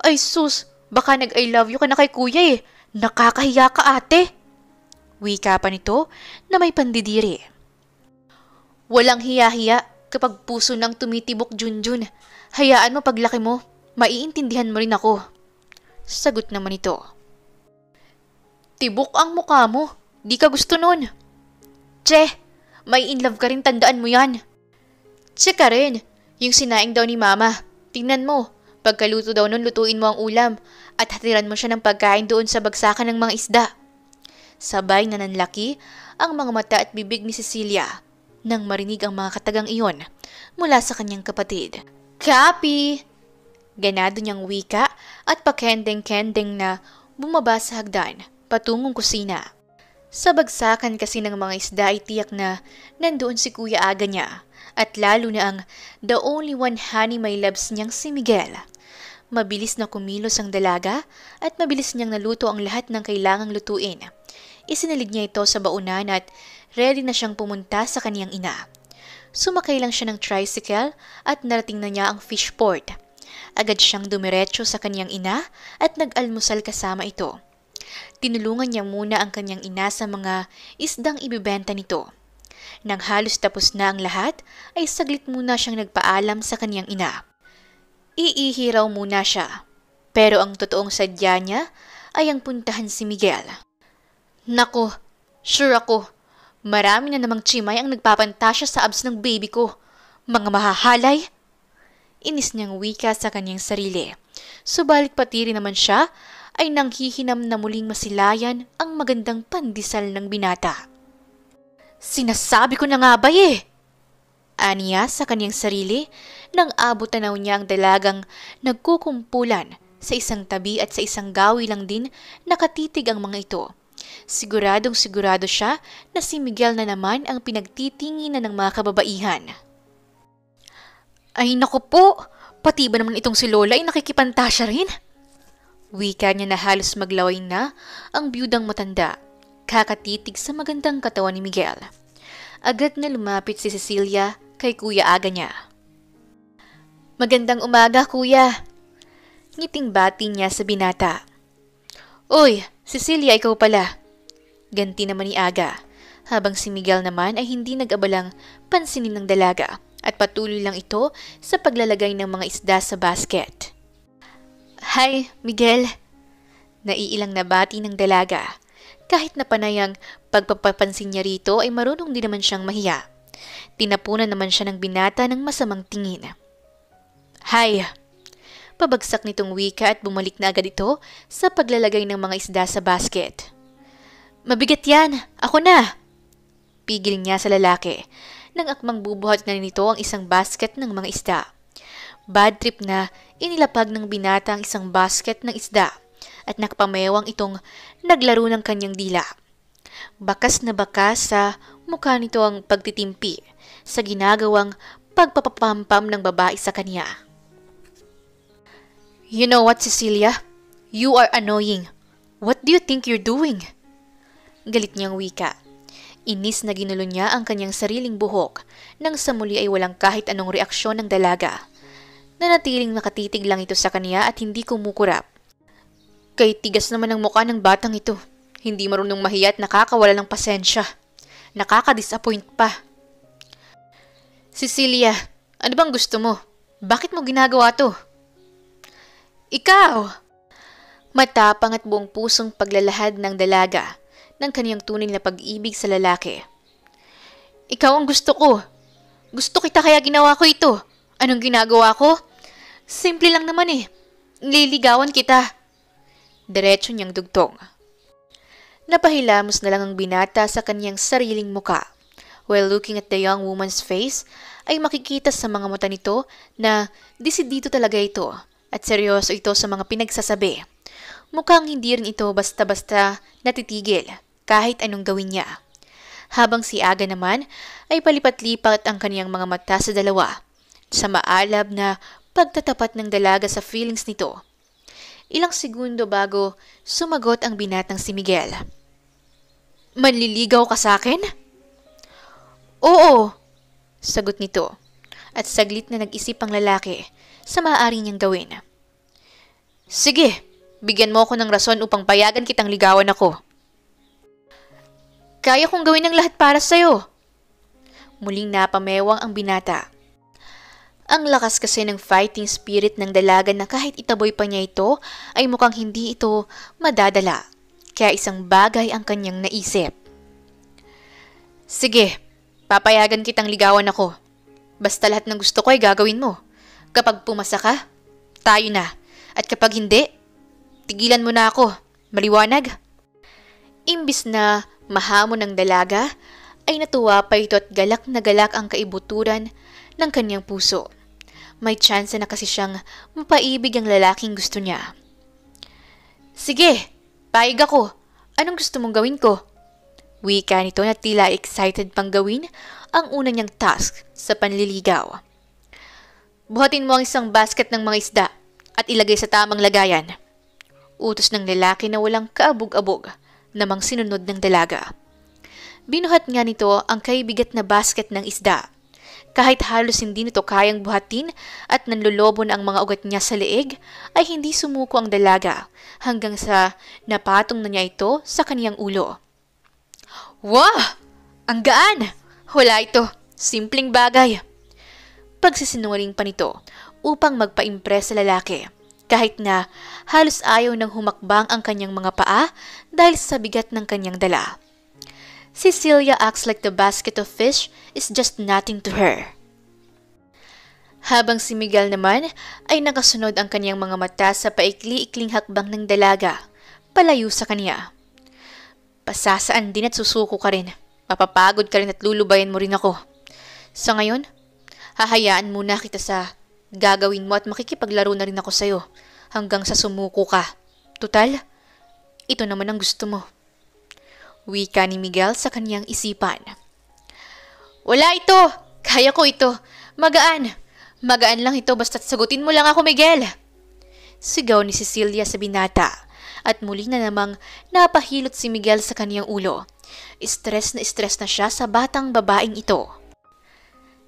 A: Ay sus, baka nag-I love you ka na kay kuya eh. Nakakahiya ka ate. Wika pa nito na may pandidiri. Walang hiya-hiya kapag puso nang tumitibok, Junjun. Hayaan mo paglaki mo, maiintindihan mo rin ako. Sagot naman ito. Tibok ang mukha mo, di ka gusto nun. Che, may in love ka rin, tandaan mo yan. Che ka rin. Yung sinaing daw ni Mama, tingnan mo, pagkaluto daw nun lutuin mo ang ulam at hatiran mo siya ng pagkain doon sa bagsakan ng mga isda. Sabay na nanlaki ang mga mata at bibig ni Cecilia nang marinig ang mga katagang iyon mula sa kanyang kapatid. Copy! Ganado niyang wika at pakendeng-kendeng na bumaba sa hagdan patungong kusina. Sa bagsakan kasi ng mga isda ay tiyak na nandoon si Kuya Aga niya at lalo na ang the only one honey my loves niyang si Miguel. Mabilis na kumilos ang dalaga at mabilis niyang naluto ang lahat ng kailangang lutuin. Isinalid niya ito sa baunan at ready na siyang pumunta sa kaniyang ina. Sumakay lang siya ng tricycle at narating na niya ang fish port. Agad siyang dumiretso sa kaniyang ina at nag-almusal kasama ito. Tinulungan niya muna ang kaniyang ina sa mga isdang ibibenta nito. Nang halos tapos na ang lahat, ay saglit muna siyang nagpaalam sa kaniyang ina. Iihi raw muna siya, pero ang totoong sadya niya ay ang puntahan si Miguel. Nako, sure ako, marami na namang chimay ang nagpapantasya sa abs ng baby ko. Mga mahahalay! Inis niyang wika sa kanyang sarili. Subalit pati rin naman siya ay nanghihinam na muling masilayan ang magandang pandesal ng binata. Sinasabi ko na nga ba Aniya sa kanyang sarili nang abot tanaw niya ang dalagang nagkukumpulan sa isang tabi at sa isang gawi lang din nakatitig ang mga ito. Siguradong sigurado siya na si Miguel na naman ang pinagtitinginan ng mga kababaihan. Ay naku po, pati ba naman itong si Lola ay nakikipantasya rin? Wika niya na halos maglaway na ang biyudang matanda, kakatitig sa magandang katawan ni Miguel. Agad na lumapit si Cecilia kay Kuya Aga niya. Magandang umaga, Kuya. Ngiting bati niya sa binata. Uy, Cecilia, ikaw pala. Ganti naman ni Aga, habang si Miguel naman ay hindi nag-abalang pansinin ng dalaga at patuloy lang ito sa paglalagay ng mga isda sa basket. Hi, Miguel. Naiilang nabati ng dalaga. Kahit na panayang pagpapapansin niya rito ay marunong din naman siyang mahiya. Tinapunan naman siya ng binata ng masamang tingin. Hi. Pabagsak nitong wika at bumalik na agad ito sa paglalagay ng mga isda sa basket. Mabigat yan. Ako na. Pigil niya sa lalaki. Nang akmang bubuhat na nito ang isang basket ng mga isda. Bad trip na inilapag ng binata ang isang basket ng isda at nakapamewang itong naglaro ng kanyang dila. Bakas na bakas sa mukha nito ang pagtitimpi sa ginagawang pagpapapampam ng babae sa kanya. You know what, Cecilia? You are annoying. What do you think you're doing? Galit niyang wika. Inis na ginulo niya ang kanyang sariling buhok nang sa muli ay walang kahit anong reaksyon ng dalaga. Nanatiling nakatitig lang ito sa kanya at hindi kumukurap. Kay tigas naman ang mukha ng batang ito. Hindi marunong mahiya at nakakawala ng pasensya. Nakaka-disappoint pa. Cecilia, ano bang gusto mo? Bakit mo ginagawa to? Ikaw! Matapang at buong pusong paglalahad ng dalaga ng kaniyang tunay na pag-ibig sa lalaki. Ikaw ang gusto ko. Gusto kita kaya ginawa ko ito. Anong ginagawa ko? Simple lang naman Nililigawan kita. Diretso niyang dugtong. Napahilamos na lang ang binata sa kaniyang sariling muka. While looking at the young woman's face, ay makikita sa mga mata nito na desidido talaga ito at seryoso ito sa mga pinagsasabi. Mukhang hindi rin ito basta-basta natitigil kahit anong gawin niya. Habang si Aga naman ay palipat-lipat ang kaniyang mga mata sa dalawa sa maalab na pagtatapat ng dalaga sa feelings nito. Ilang segundo bago sumagot ang binatang si Miguel. Manliligaw ka sa akin? Oo, sagot nito at saglit na nag-isip ang lalaki sa maaari niyang gawin. Sige, bigyan mo ako ng rason upang payagan kitang ligawan ako. Kaya kong gawin ang lahat para sa'yo. Muling napamewang ang binata. Ang lakas kasi ng fighting spirit ng dalaga na kahit itaboy pa niya ito ay mukhang hindi ito madadala. Kaya isang bagay ang kanyang naisip. Sige, papayagan kitang ligawan ako. Basta lahat ng gusto ko ay gagawin mo. Kapag pumasa ka, tayo na. At kapag hindi, tigilan mo na ako. Maliwanag? Imbis na mahamon ng dalaga, ay natuwa pa ito at galak na galak ang kaibuturan ng kanyang puso. May chance na kasi siyang mapaibig ang lalaking gusto niya. Sige, payag ako. Anong gusto mong gawin ko? Wika nito na tila excited pang gawin ang una niyang task sa panliligaw. Buhatin mo ang isang basket ng mga isda at ilagay sa tamang lagayan. Utos ng lalaki na walang kaabog-abog namang sinunod ng dalaga. Binuhat nga nito ang kaibigat na basket ng isda. Kahit halos hindi nito kayang buhatin at nanlolobo na ang mga ugat niya sa leeg, ay hindi sumuko ang dalaga hanggang sa napatong na niya ito sa kaniyang ulo. Wow! Ang gaan! Wala ito. Simpleng bagay. Pagsisinungaling pa nito upang magpa-impress sa lalaki, kahit na halos ayaw nang humakbang ang kanyang mga paa dahil sa bigat ng kanyang dala. Cecilia acts like the basket of fish is just nothing to her. Habang si Miguel naman ay nakasunod ang kanyang mga mata sa paikli-ikling hakbang ng dalaga, palayo sa kanya. Pasasaan din at susuko ka rin. Mapapagod ka rin at lulubayan mo rin ako. Sa ngayon, hahayaan muna kita sa gagawin mo at makikipaglaro na rin ako sa'yo hanggang sa sumuko ka. Tutal, ito naman ang gusto mo. Wika ni Miguel sa kanyang isipan. Wala ito! Kaya ko ito! Magaan! Magaan lang ito basta't sagutin mo lang ako, Miguel! Sigaw ni Cecilia sa binata at muli na namang napahilot si Miguel sa kanyang ulo. Stress na siya sa batang babaeng ito.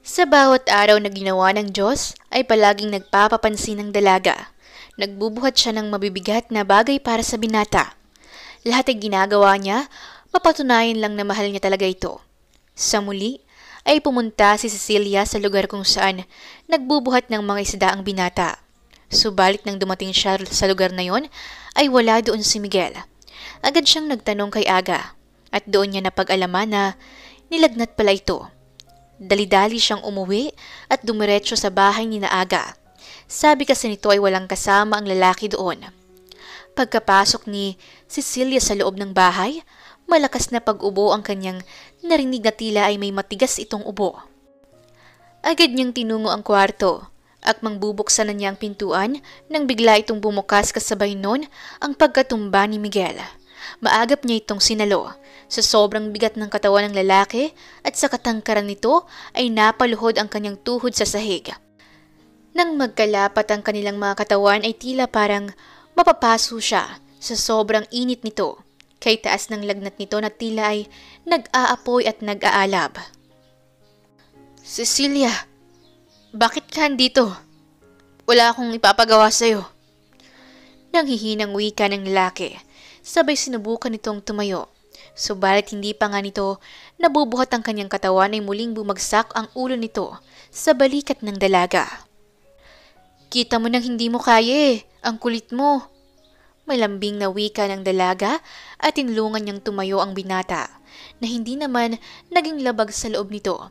A: Sa bawat araw na ginawa ng Diyos ay palaging nagpapapansin ng dalaga. Nagbubuhat siya ng mabibigat na bagay para sa binata. Lahat ay ginagawa niya, mapatunayan lang na mahal niya talaga ito. Sa muli, ay pumunta si Cecilia sa lugar kung saan nagbubuhat ng mga isda ang binata. Subalit nang dumating siya sa lugar na yon, ay wala doon si Miguel. Agad siyang nagtanong kay Aga, at doon niya napag-alaman na nilagnat pala ito. Dali-dali siyang umuwi at dumiretso sa bahay ni Aga. Sabi kasi nito ay walang kasama ang lalaki doon. Pagkapasok ni Cecilia sa loob ng bahay, malakas na pag-ubo ang kanyang narinig na tila ay may matigas itong ubo. Agad niyang tinungo ang kwarto at mangbubuksan na niya ang pintuan nang bigla itong bumukas kasabay nun ang pagkatumba ni Miguel. Maagap niya itong sinalo. Sa sobrang bigat ng katawan ng lalaki at sa katangkaran nito ay napaluhod ang kanyang tuhod sa sahig. Nang magkalapat ang kanilang mga katawan ay tila parang mapapaso siya sa sobrang init nito. Kay taas ng lagnat nito na tila ay nag-aapoy at nag-aalab. Cecilia, bakit ka andito? Wala akong ipapagawa sa'yo. Nanghihinang wika ng lalaki, sabay sinubukan nitong tumayo. Subalit hindi pa nga nito nabubuhat ang kanyang katawan ay muling bumagsak ang ulo nito sa balikat ng dalaga. Kita mo nang hindi mo kaya ang kulit mo. May lambing na wika ng dalaga at tinulungan niyang tumayo ang binata na hindi naman naging labag sa loob nito.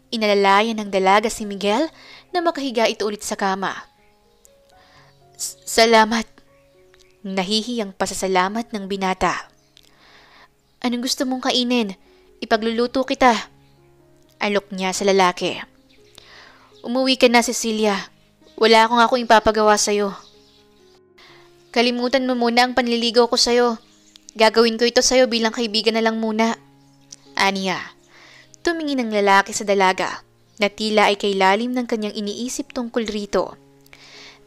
A: Inalalayan ng dalaga si Miguel na makahiga ito ulit sa kama. Salamat. Nahihiyang pasasalamat ng binata. Anong gusto mong kainin? Ipagluluto kita. Alok niya sa lalaki. Umuwi ka na, Cecilia. Wala akong ipapagawa sa'yo. Kalimutan mo muna ang panliligaw ko sa'yo. Gagawin ko ito sa'yo bilang kaibigan na lang muna. Aniya. Tumingin ang lalaki sa dalaga na tila ay kay lalim ng kanyang iniisip tungkol rito.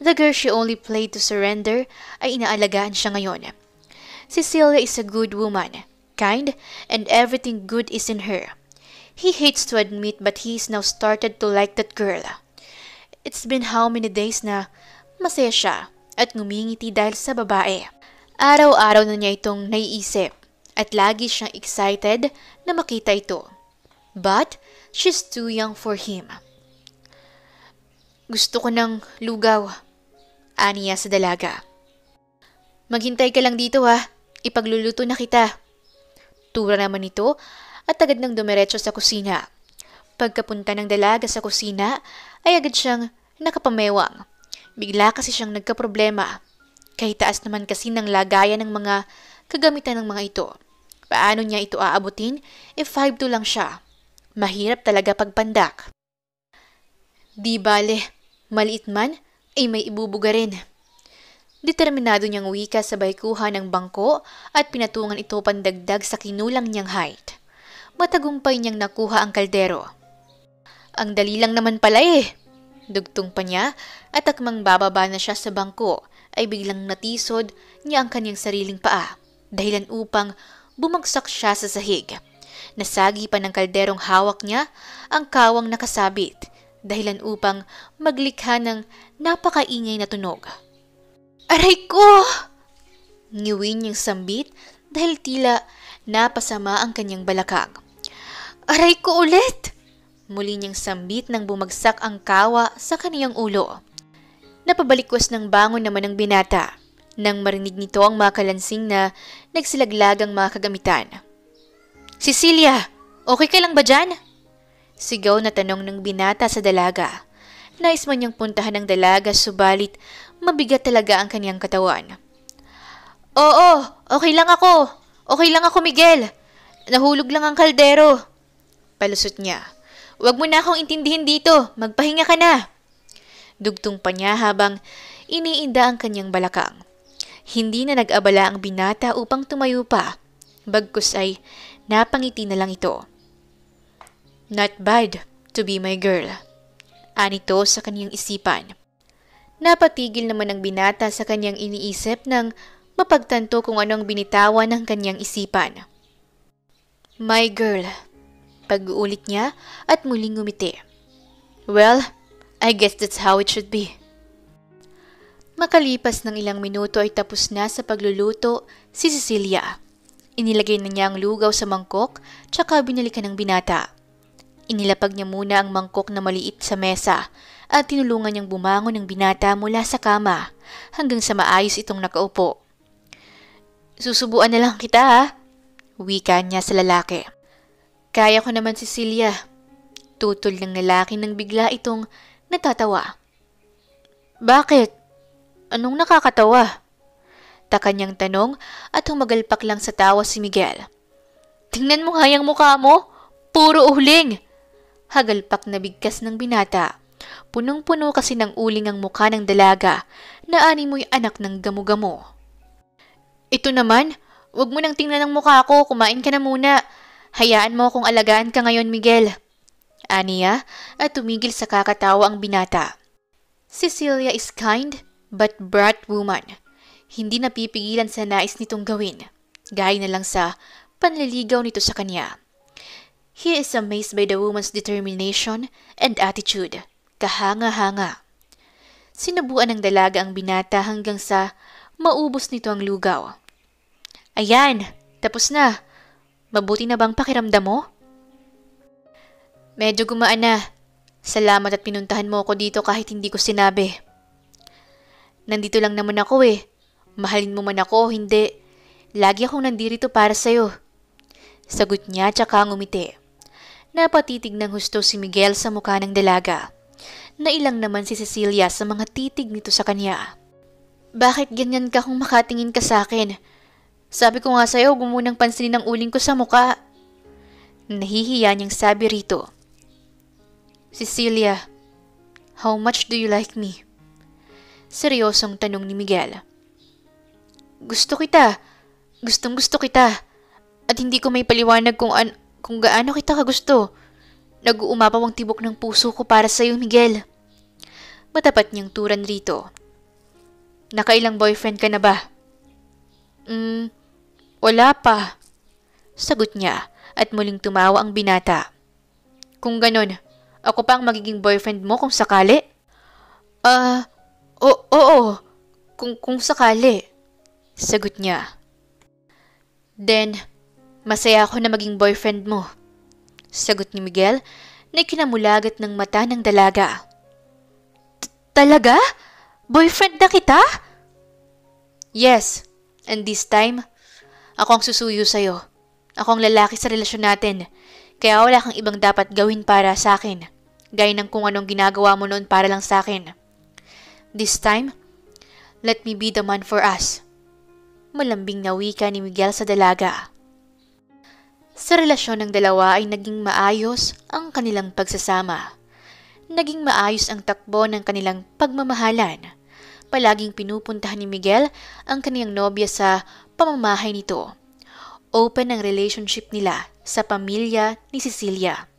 A: The girl she only played to surrender ay inaalagaan siya ngayon. Cecilia is a good woman, kind, and everything good is in her. He hates to admit but he is now started to like that girl. It's been how many days na masaya siya at ngumingiti dahil sa babae. Araw-araw na niya itong naiisip at lagi siyang excited na makita ito. But she's too young for him. Gusto ko ng lugaw, aniya sa dalaga. Maghintay ka lang dito ha, ipagluluto na kita. Tura naman ito at agad nang dumiretso sa kusina. Pagkapunta ng dalaga sa kusina ay agad siyang nakapamewang. Bigla kasi siyang nagkaproblema. Kahit taas naman kasi ng lagayan ng mga kagamitan ng mga ito. Paano niya ito aabutin if 5'2" lang siya? Mahirap talaga pagpandak. Di bale, Maliit man, ay may ibubuga rin. Determinado niyang wika sabay kuha ng bangko at pinatungan ito pandagdag sa kinulang niyang height. Matagumpay niyang nakuha ang kaldero. Ang dali lang naman pala eh. Dugtong pa niya at akmang bababa na siya sa bangko ay biglang natisod niya ang kanyang sariling paa dahilan upang bumagsak siya sa sahig. Nasagi pa ng kalderong hawak niya ang kawang nakasabit dahilan upang maglikha ng napakaingay na tunog. Aray ko! Ngiwi niyang sambit dahil tila napasama ang kanyang balakang. Aray ko ulit! Muli niyang sambit nang bumagsak ang kawa sa kaniyang ulo. Napabalikwas ng bangon naman ng binata nang marinig nito ang mga kalansing na nagsilaglagang mga kagamitan. Cecilia, okay ka lang ba dyan? Sigaw na tanong ng binata sa dalaga. Nais man niyang puntahan ng dalaga subalit mabigat talaga ang kaniyang katawan. Oo, okay lang ako. Okay lang ako, Miguel. Nahulog lang ang kaldero. Palusot niya. Huwag mo na akong intindihin dito. Magpahinga ka na. Dugtong pa niya habang iniinda ang kanyang balakang. Hindi na nag-abala ang binata upang tumayo pa. Bagkus ay napangiti na lang ito. Not bad to be my girl. Anito sa kanyang isipan. Napatigil naman ang binata sa kanyang iniisip nang mapagtanto kung anong binitawan ng kanyang isipan. My girl. Pag-uulit niya at muling ngumiti. Well, I guess that's how it should be. Makalipas ng ilang minuto ay tapos na sa pagluluto si Cecilia. Inilagay na niya ang lugaw sa mangkok tsaka binalikan ng binata. Inilapag niya muna ang mangkok na maliit sa mesa at tinulungan niyang bumangon ng binata mula sa kama hanggang sa maayos itong nakaupo. Susubuan na lang kita ha, wika niya sa lalaki. Kaya ko naman, Cecilia. Tutol ng lalaki nang bigla itong natatawa. Bakit? Anong nakakatawa? Taka niyang tanong at humagalpak lang sa tawa si Miguel. Tingnan mo nga yung mukha mo, puro uling. Hagalpak na bigkas ng binata. Punong-puno kasi ng uling ang mukha ng dalaga na ani mo'y anak ng gamo-gamo. Ito naman, wag mo nang tingnan ang mukha ko, kumain ka na muna. Hayaan mo akong alagaan ka ngayon, Miguel. Aniya at tumigil sa kakatawa ang binata. Cecilia is kind but brat woman. Hindi napipigilan sa nais nitong gawin. Gaya na lang sa panliligaw nito sa kanya. He is amazed by the woman's determination and attitude. Kahanga-hanga. Sinubuan ng dalaga ang binata hanggang sa maubos nito ang lugaw. Ayan, tapos na. Mabuti na bang pakiramdam mo? Medyo gumaan na. Salamat at pinuntahan mo ako dito kahit hindi ko sinabi. Nandito lang naman ako eh. Mahalin mo man ako o hindi. Lagi akong nandirito para sa'yo. Sagot niya tsaka ngumiti. Napatitig ng husto si Miguel sa mukha ng dalaga. Nailang naman si Cecilia sa mga titig nito sa kanya. Bakit ganyan ka kung makatingin ka sa akin? Sabi ko nga sa'yo, huwag mo munang pansinin ang uling ko sa mukha. Nahihiya niyang sabi rito. Cecilia, how much do you like me? Seryosong tanong ni Miguel. Gusto kita. Gustong gusto kita. At hindi ko may paliwanag kung gaano kita kagusto. Nag-uumapaw ang tibok ng puso ko para sa'yo, Miguel. Matapat niyang turan rito. Nakailang boyfriend ka na ba? Wala pa. Sagot niya at muling tumawa ang binata. Kung ganon, ako pa ang magiging boyfriend mo kung sakali? Oo. Kung sakali. Sagot niya. Then, masaya ako na maging boyfriend mo. Sagot ni Miguel na kinamulagat ng mata ng dalaga. Talaga? Boyfriend na kita? Yes, and this time, ako ang susuyo sa'yo. Ako ang lalaki sa relasyon natin. Kaya wala kang ibang dapat gawin para sa akin. Gaya ng kung anong ginagawa mo noon para lang sa akin. This time, let me be the man for us. Malambing na wika ni Miguel sa dalaga. Sa relasyon ng dalawa ay naging maayos ang kanilang pagsasama. Naging maayos ang takbo ng kanilang pagmamahalan. Palaging pinupuntahan ni Miguel ang kaniyang nobya sa pamamahay nito. Open ang relationship nila sa pamilya ni Cecilia.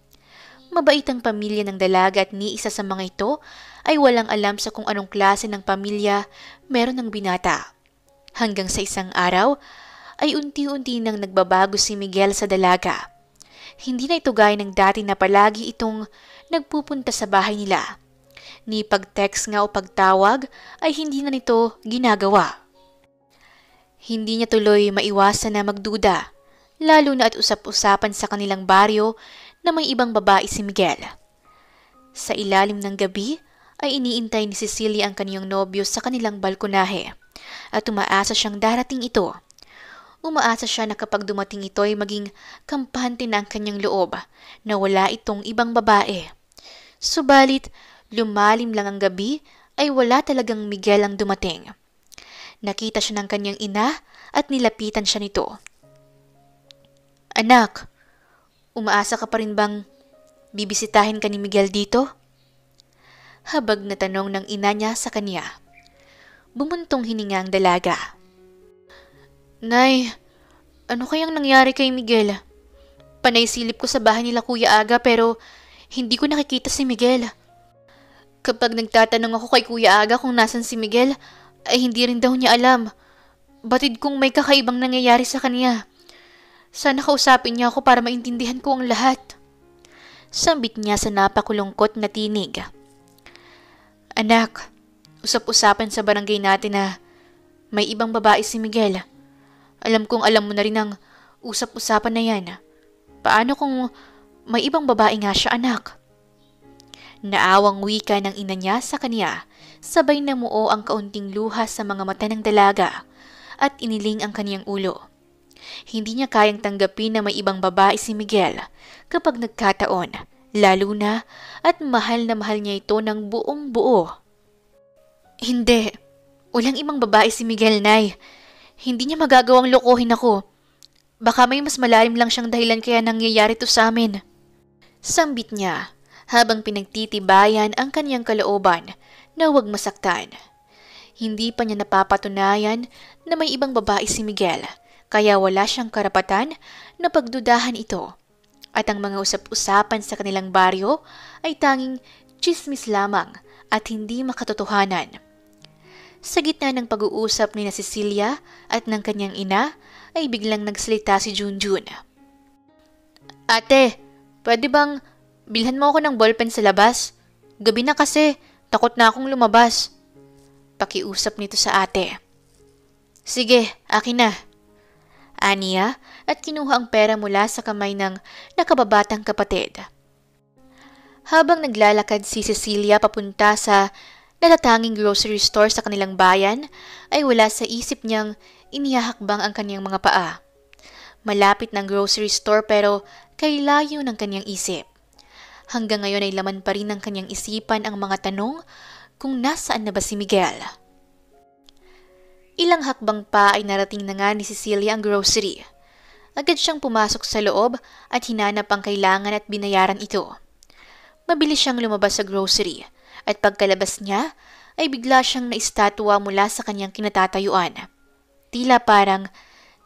A: Mabait ang pamilya ng dalaga at ni isa sa mga ito ay walang alam sa kung anong klase ng pamilya meron ng binata. Hanggang sa isang araw ay unti-unti nang nagbabago si Miguel sa dalaga. Hindi na ito gaya ng dati na palagi itong nagpupunta sa bahay nila. Ni pag-text nga o pagtawag ay hindi na nito ginagawa. Hindi niya tuloy maiwasan na magduda, lalo na at usap-usapan sa kanilang baryo na may ibang babae si Miguel. Sa ilalim ng gabi ay iniintay ni Cecilia ang kaniyang nobyo sa kanilang balkonahe at umaasa siyang darating ito. Umaasa siya na kapag dumating ito ay maging kampante na ang kanyang loob na wala itong ibang babae. Subalit, lumalim lang ang gabi ay wala talagang Miguel ang dumating. Nakita siya ng kanyang ina at nilapitan siya nito. "Anak, umaasa ka pa rin bang bibisitahin ka ni Miguel dito?" Habag na tanong ng ina niya sa kanya. Bumuntong hininga ang dalaga. "Nay, ano kayang nangyari kay Miguel? Panay silip ko sa bahay nila Kuya Aga pero hindi ko nakikita si Miguel. Kapag nagtatanong ako kay Kuya Aga kung nasan si Miguel, ay hindi rin daw niya alam. Batid kong may kakaibang nangyayari sa kanya. Sana kausapin niya ako para maintindihan ko ang lahat." Sambit niya sa napakulungkot na tinig. "Anak, usap-usapan sa barangay natin na may ibang babae si Miguel. Alam kong alam mo na rin ang usap-usapan na yan. Paano kung may ibang babae nga siya, anak?" Naawang wika ng ina niya sa kanya, sabay namuo ang kaunting luha sa mga mata ng dalaga at iniling ang kaniyang ulo. Hindi niya kayang tanggapin na may ibang babae si Miguel kapag nagkataon, lalo na at mahal na mahal niya ito ng buong buo. "Hindi, walang ibang babae si Miguel, Nay. Hindi niya magagawang lokohin ako. Baka may mas malalim lang siyang dahilan kaya nangyayari to sa amin." Sambit niya habang pinagtitibayan ang kaniyang kalooban na huwag masaktan. Hindi pa niya napapatunayan na may ibang babae si Miguel, kaya wala siyang karapatan na pagdudahan ito. At ang mga usap-usapan sa kanilang baryo ay tanging tsismis lamang at hindi makatotohanan. Sa gitna ng pag-uusap ni na Cecilia at ng kanyang ina, ay biglang nagsalita si Junjun. "Ate, pwede bang bilhan mo ako ng ballpen sa labas? Gabi na kasi, takot na akong lumabas." Pakiusap nito sa ate. "Sige, akin na." Aniya at kinuha ang pera mula sa kamay ng nakababatang kapatid. Habang naglalakad si Cecilia papunta sa natatanging grocery store sa kanilang bayan, ay wala sa isip niyang inihahakbang ang kaniyang mga paa. Malapit ng grocery store pero kay layo ng kaniyang isip. Hanggang ngayon ay laman pa rin ng kaniyang isipan ang mga tanong kung nasaan na ba si Miguel. Ilang hakbang pa ay narating na nga ni Cecilia ang grocery. Agad siyang pumasok sa loob at hinanap ang kailangan at binayaran ito. Mabilis siyang lumabas sa grocery at pagkalabas niya ay bigla siyang naistatwa mula sa kanyang kinatatayuan. Tila parang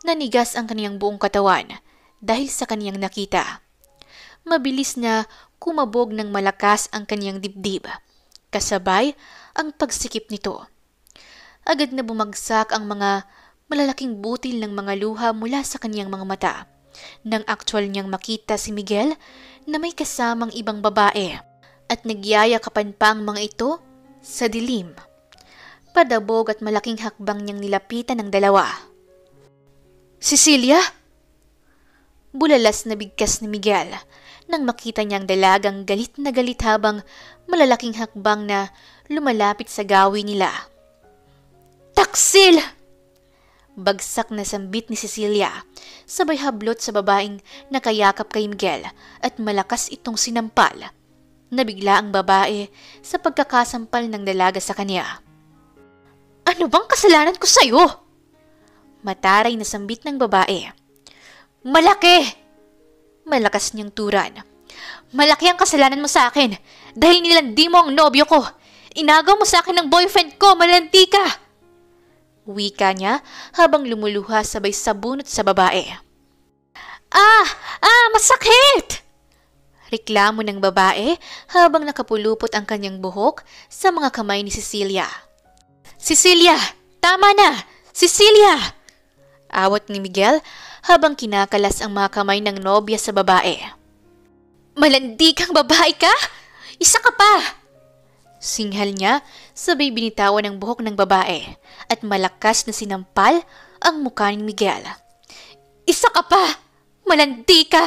A: nanigas ang kaniyang buong katawan dahil sa kaniyang nakita. Mabilis na kumabog ng malakas ang kaniyang dibdib, kasabay ang pagsikip nito. Agad na bumagsak ang mga malalaking butil ng mga luha mula sa kaniyang mga mata nang actual niyang makita si Miguel na may kasamang ibang babae at nagyayakapan pa ang mga ito sa dilim. Padabog at malaking hakbang niyang nilapitan ng dalawa. "Cecilia?" Bulalas na bigkas ni Miguel nang makita niyang dalagang galit na galit habang malalaking hakbang na lumalapit sa gawi nila. "Taksil!" Bagsak na sambit ni Cecilia, sabay hablot sa babaeng nakayakap kay Miguel at malakas itong sinampal. Nabigla ang babae sa pagkakasampal ng dalaga sa kanya. "Ano bang kasalanan ko sa'yo?" Mataray na sambit ng babae. "Malaki!" Malakas niyang turan. "Malaki ang kasalanan mo sa akin dahil nilandi mo ang nobyo ko. Inagaw mo sa akin ng boyfriend ko, malandi ka! Wika niya habang lumuluha sabay sabunot sa babae. Masakit! Reklamo ng babae habang nakapulupot ang kanyang buhok sa mga kamay ni Cecilia. Cecilia! Tama na! Cecilia! Awat ni Miguel habang kinakalas ang mga kamay ng nobya sa babae. Malandi kang babae ka? Isa ka pa! Singhal niya sabay binitawan ang buhok ng babae at malakas na sinampal ang mukha ni Miguel. Isa ka pa! Malandi ka!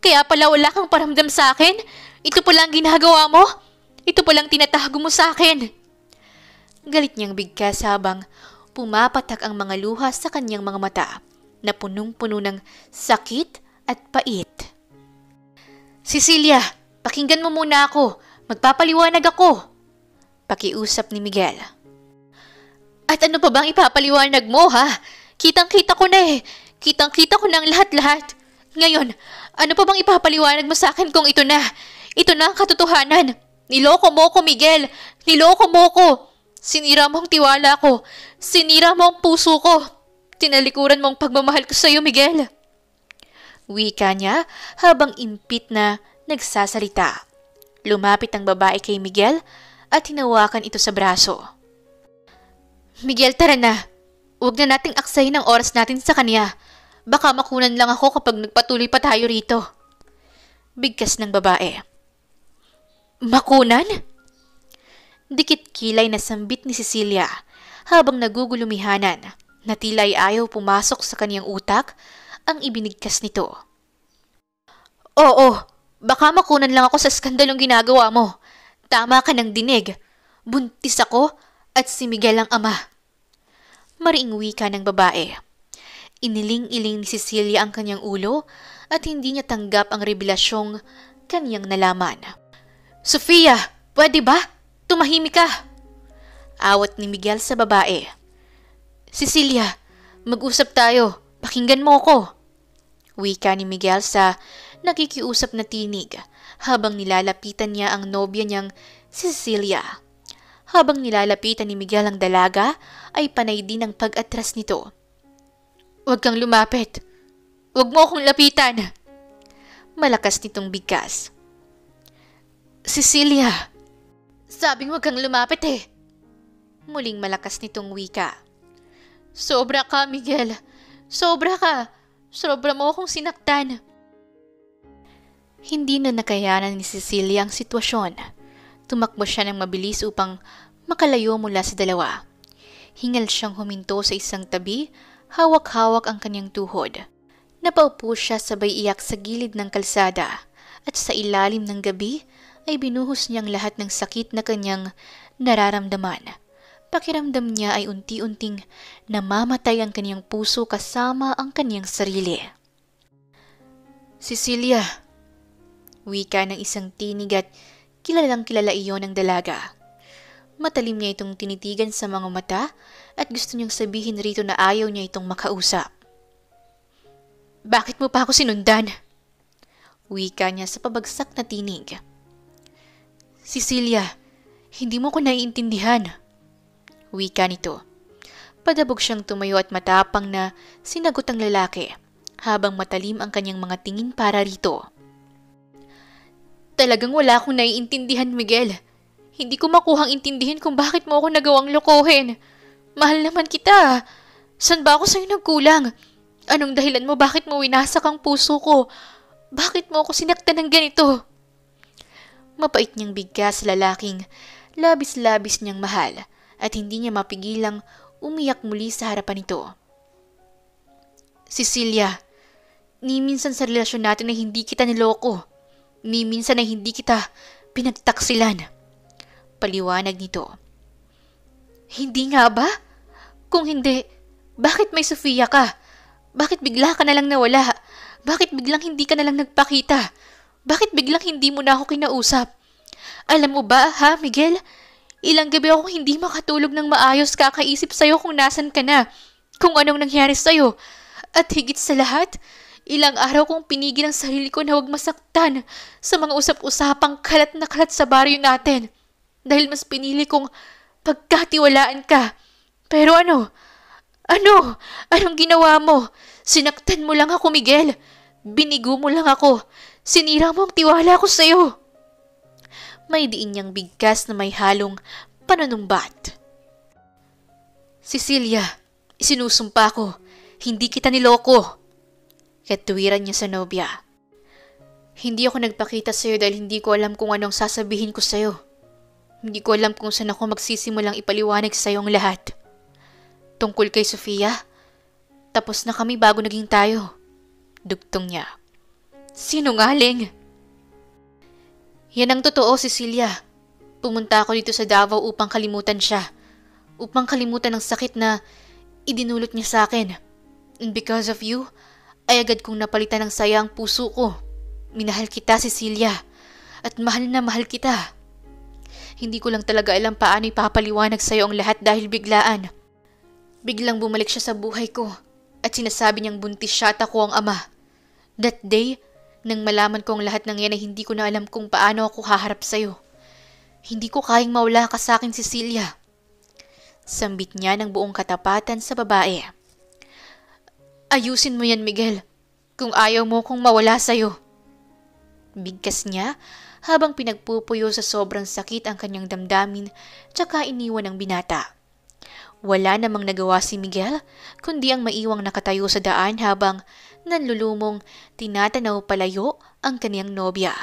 A: Kaya pala wala kang paramdam sa akin? Ito pala ang ginagawa mo? Ito palang tinatago mo sa akin? Galit niyang bigkas habang pumapatak ang mga luha sa kanyang mga mata na punong-puno ng sakit at pait. Cecilia, pakinggan mo muna ako. Magpapaliwanag ako. Pakiusap ni Miguel. At ano pa bang ipapaliwanag mo, ha? Kitang-kita ko na eh. Kitang-kita ko na ang lahat-lahat. Ngayon, ano pa bang ipapaliwanag mo sa akin kung ito na? Ito na ang katotohanan. Niloko mo ko, Miguel. Niloko mo ko. Sinira mo ang tiwala ko. Sinira mo ang puso ko. Tinalikuran mo ang pagmamahal ko sa iyo, Miguel. Wika niya habang impit na nagsasalita. Lumapit ang babae kay Miguel at hinawakan ito sa braso. Miguel, tara na. Huwag na nating aksayin ang oras natin sa kanya. Baka makunan lang ako kapag nagpatuloy pa tayo rito. Bigkas ng babae. Makunan? Dikit kilay na sambit ni Cecilia habang nagugulumihanan na tila ay ayaw pumasok sa kanyang utak ang ibinigkas nito. Oo, baka makunan lang ako sa skandalong ginagawa mo. Tama ka ng dinig. Buntis ako at si Miguel ang ama. Mariing wika ng babae. Iniling-iling ni Cecilia ang kanyang ulo at hindi niya tanggap ang revelasyong kanyang nalaman. Sofia, pwede ba? Tumahimik ka! Awat ni Miguel sa babae. Cecilia, mag-usap tayo. Pakinggan mo ko. Wika ni Miguel sa nakikiusap na tinig habang nilalapitan niya ang nobya niyang si Cecilia. Habang nilalapitan ni Miguel ang dalaga, ay panay din ang pag-atras nito. Huwag kang lumapit. Huwag mo akong lapitan. Malakas nitong bigkas. Cecilia, sabing huwag kang lumapit eh. Muling malakas nitong wika. Sobra ka, Miguel. Sobra ka. Sobra mo akong sinaktan. Hindi na nakayanan ni Cecilia ang sitwasyon. Tumakbo siya ng mabilis upang makalayo mula sa dalawa. Hingal siyang huminto sa isang tabi, hawak-hawak ang kanyang tuhod. Napaupo siya sabay iyak sa gilid ng kalsada at sa ilalim ng gabi ay binuhos niyang lahat ng sakit na kanyang nararamdaman. Pakiramdam niya ay unti-unting namamatay ang kanyang puso kasama ang kanyang sarili. Cecilia, wika ng isang tinig at kilalang kilala iyon ng dalaga. Matalim niya itong tinitigan sa mga mata at gusto niyang sabihin rito na ayaw niya itong makausap. Bakit mo pa ako sinundan? Wika niya sa pabagsak na tinig. Cecilia, hindi mo ko naiintindihan. Wika nito. Padabog siyang tumayo at matapang na sinagot ang lalaki habang matalim ang kanyang mga tingin para rito. Talagang wala akong naiintindihan, Miguel. Hindi ko makuhang intindihin kung bakit mo ako nagawang lokohin. Mahal naman kita. San ba ako sa'yo nagkulang? Anong dahilan mo bakit mo winasak ang puso ko? Bakit mo ako sinaktan ng ganito? Mapait niyang bigkas sa lalaking labis-labis niyang mahal at hindi niya mapigilang umiyak muli sa harapan nito. Cecilia, ni minsan sa relasyon natin na hindi kita niloko. Ni minsan na hindi kita pinagtaksilan. Paliwanag nito. Hindi nga ba? Kung hindi, bakit may Sofia ka? Bakit bigla ka na lang nawala? Bakit biglang hindi ka na lang nagpakita? Bakit biglang hindi mo na ako kinausap? Alam mo ba, ha, Miguel? Ilang gabi ako hindi makatulog ng maayos kakaisip sa'yo kung nasan ka na, kung anong nangyari sa'yo. At higit sa lahat, Ilang araw kong pinigil ang sarili ko na huwag masaktan sa mga usap-usapang kalat na kalat sa baryo natin. Dahil mas pinili kong pagkatiwalaan ka. Pero ano? Anong ginawa mo? Sinaktan mo lang ako, Miguel. Binigo mo lang ako. Sinira mo ang tiwala ko sa'yo. May diin niyang bigkas na may halong panunumbat. Cecilia, isinusumpa ko. Hindi kita niloko. Katuwiran niya sa nobya. Hindi ako nagpakita sa'yo dahil hindi ko alam kung anong sasabihin ko sa'yo. Hindi ko alam kung saan ako magsisimulang ipaliwanag sa'yo ang lahat. Tungkol kay Sofia, tapos na kami bago naging tayo. Dugtong niya. Sinungaling! Yan ang totoo, Cecilia. Pumunta ako dito sa Davao upang kalimutan siya. Upang kalimutan ang sakit na idinulot niya sa akin. And because of you, ay agad kong napalitan ng saya ang puso ko. Minahal kita, Cecilia. At mahal na mahal kita. Hindi ko lang talaga alam paano ipapaliwanag sa'yo ang lahat dahil biglaan. Biglang bumalik siya sa buhay ko at sinasabi niyang buntis siya at ako ang ama. That day, nang malaman ko ang lahat ng yan ay hindi ko na alam kung paano ako haharap sa'yo. Hindi ko kayang mawala ka sa akin, Cecilia. Sambit niya ng buong katapatan sa babae. Ayusin mo yan, Miguel, kung ayaw mo kong mawala sa'yo. Bigkas niya habang pinagpupuyo sa sobrang sakit ang kanyang damdamin tsaka iniwan ang binata. Wala namang nagawa si Miguel kundi ang maiwang nakatayo sa daan habang nanlulumong tinatanaw palayo ang kaniyang nobya.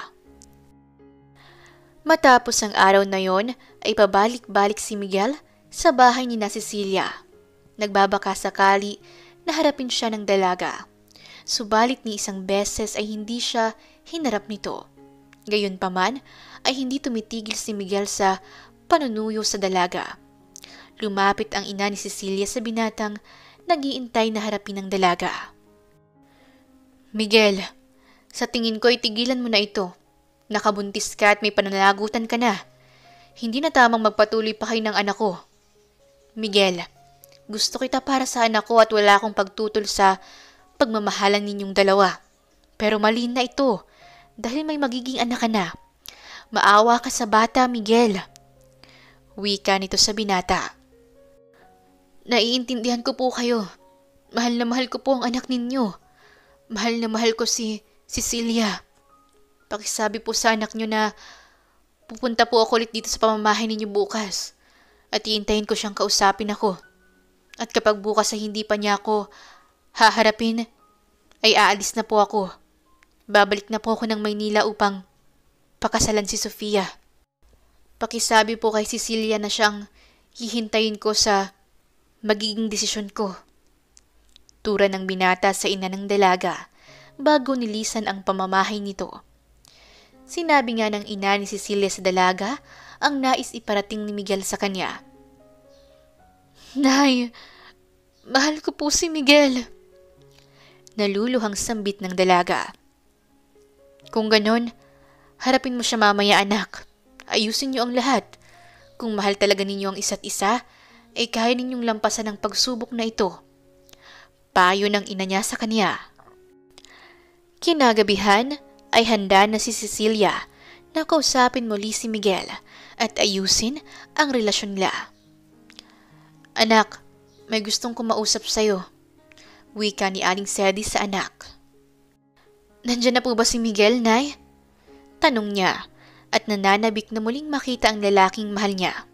A: Matapos ang araw na yon ay pabalik-balik si Miguel sa bahay ni na Cecilia. Nagbabaka sakali na harapin siya ng dalaga. Subalit ni isang beses ay hindi siya hinarap nito. Gayunpaman ay hindi tumitigil si Miguel sa panunuyo sa dalaga. Lumapit ang ina ni Cecilia sa binatang nag-iintay na harapin ng dalaga. Miguel, sa tingin ko ay tigilan mo na ito. Nakabuntis ka at may pananagutan ka na. Hindi na tamang magpatuloy pa kayo ng anak ko. Miguel, gusto kita para sa anak ko at wala akong pagtutol sa pagmamahalan ninyong dalawa. Pero mali na ito dahil may magiging anak ka na. Maawa ka sa bata, Miguel. Wika nito sa binata. Naiintindihan ko po kayo. Mahal na mahal ko po ang anak ninyo. Mahal na mahal ko si Cecilia. Pakisabi po sa anak nyo na pupunta po ako ulit dito sa pamamahay ninyo bukas. At iintayin ko siyang kausapin ako. At kapag bukas ay hindi pa niya ako haharapin, ay aalis na po ako. Babalik na po ako ng Maynila upang pakasalan si Sofia. Pakisabi po kay Cecilia na siyang hihintayin ko sa magiging desisyon ko. Tura ng binata sa ina ng dalaga bago nilisan ang pamamahay nito. Sinabi nga ng ina ni Cecilia sa dalaga ang nais iparating ni Miguel sa kanya. Nay, mahal ko po si Miguel. Naluluhang sambit ng dalaga. Kung ganon, harapin mo siya mamaya, anak. Ayusin niyo ang lahat. Kung mahal talaga ninyo ang isa't isa, ay kaya ninyong lampasan ang pagsubok na ito. Payo ng ina niya sa kanya. Kinagabihan ay handa na si Cecilia na kausapin muli si Miguel at ayusin ang relasyon nila. Anak, may gustong kumausap sa'yo. Wika ni Aling Sedi sa anak. Nandyan na po ba si Miguel, Nay? Tanong niya at nananabik na muling makita ang lalaking mahal niya.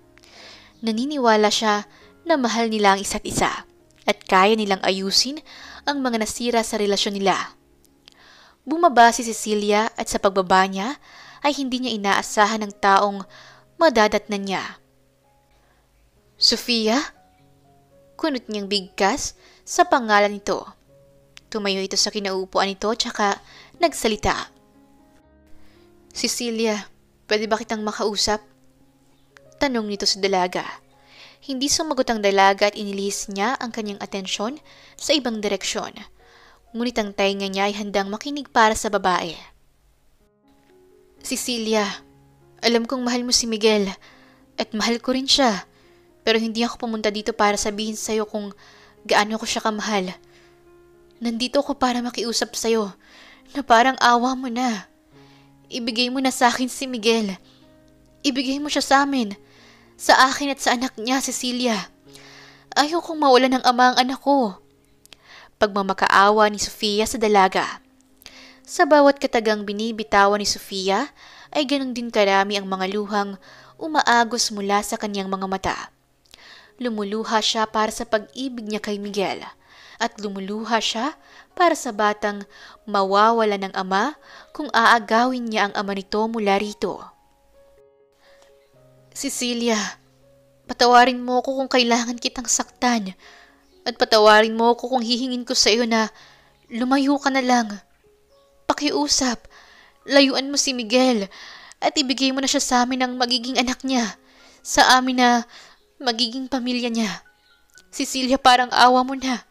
A: Naniniwala siya na mahal nila ang isa't isa at kaya nilang ayusin ang mga nasira sa relasyon nila. Bumaba si Cecilia at sa pagbaba niya ay hindi niya inaasahan ng taong madadatnan niya. Sofia? Kunot niyang bigkas sa pangalan nito. Tumayo ito sa kinaupuan nito tsaka nagsalita. Cecilia, pwede ba kitang makausap? Tanong nito sa dalaga. Hindi sumagot ang dalaga at inilihis niya ang kanyang atensyon sa ibang direksyon. Ngunit ang tainga niya ay handang makinig para sa babae. Cecilia, alam kong mahal mo si Miguel at mahal ko rin siya. Pero hindi ako pumunta dito para sabihin sa'yo kung gaano ko siya kamahal. Nandito ako para makiusap sa'yo na parang awa mo na. Ibigay mo na sa akin si Miguel. Ibigay mo siya sa amin. Sa akin at sa anak niya, Cecilia. Ayaw kong mawalan ng ama ang anak ko. Pagmamakaawa ni Sofia sa dalaga. Sa bawat katagang binibitawan ni Sofia, ay ganun din karami ang mga luhang umaagos mula sa kanyang mga mata. Lumuluha siya para sa pag-ibig niya kay Miguel, at lumuluha siya para sa batang mawawala ng ama kung aagawin niya ang ama nito mula rito. Cecilia, patawarin mo ko kung kailangan kitang saktan, at patawarin mo ko kung hihingin ko sa iyo na lumayo ka na lang. Pakiusap, layuan mo si Miguel at ibigay mo na siya sa amin ang magiging anak niya, sa amin na magiging pamilya niya. Cecilia, parang awa mo na.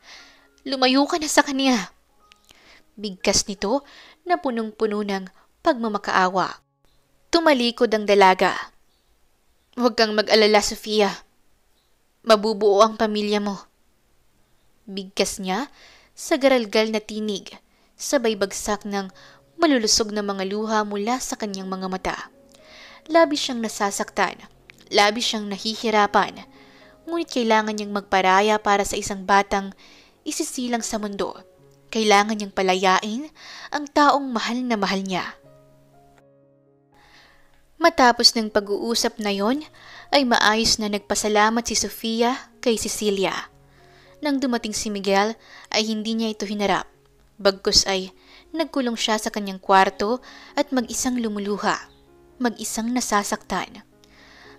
A: Lumayo ka na sa kanya. Bigkas nito na punong-puno ng pagmamakaawa. Tumalikod ang dalaga. Huwag kang mag-alala, Sofia. Mabubuo ang pamilya mo. Bigkas niya sa garalgal na tinig, sabay bagsak ng malulusog na mga luha mula sa kanyang mga mata. Labis siyang nasasaktan, labis siyang nahihirapan, ngunit kailangan niyang magparaya para sa isang batang isisilang sa mundo. Kailangan niyang palayain ang taong mahal na mahal niya. Matapos ng pag-uusap na yon, ay maayos na nagpasalamat si Sofia kay Cecilia. Nang dumating si Miguel, ay hindi niya ito hinarap. Bagkus ay nagkulong siya sa kanyang kwarto at mag-isang lumuluha, mag-isang nasasaktan.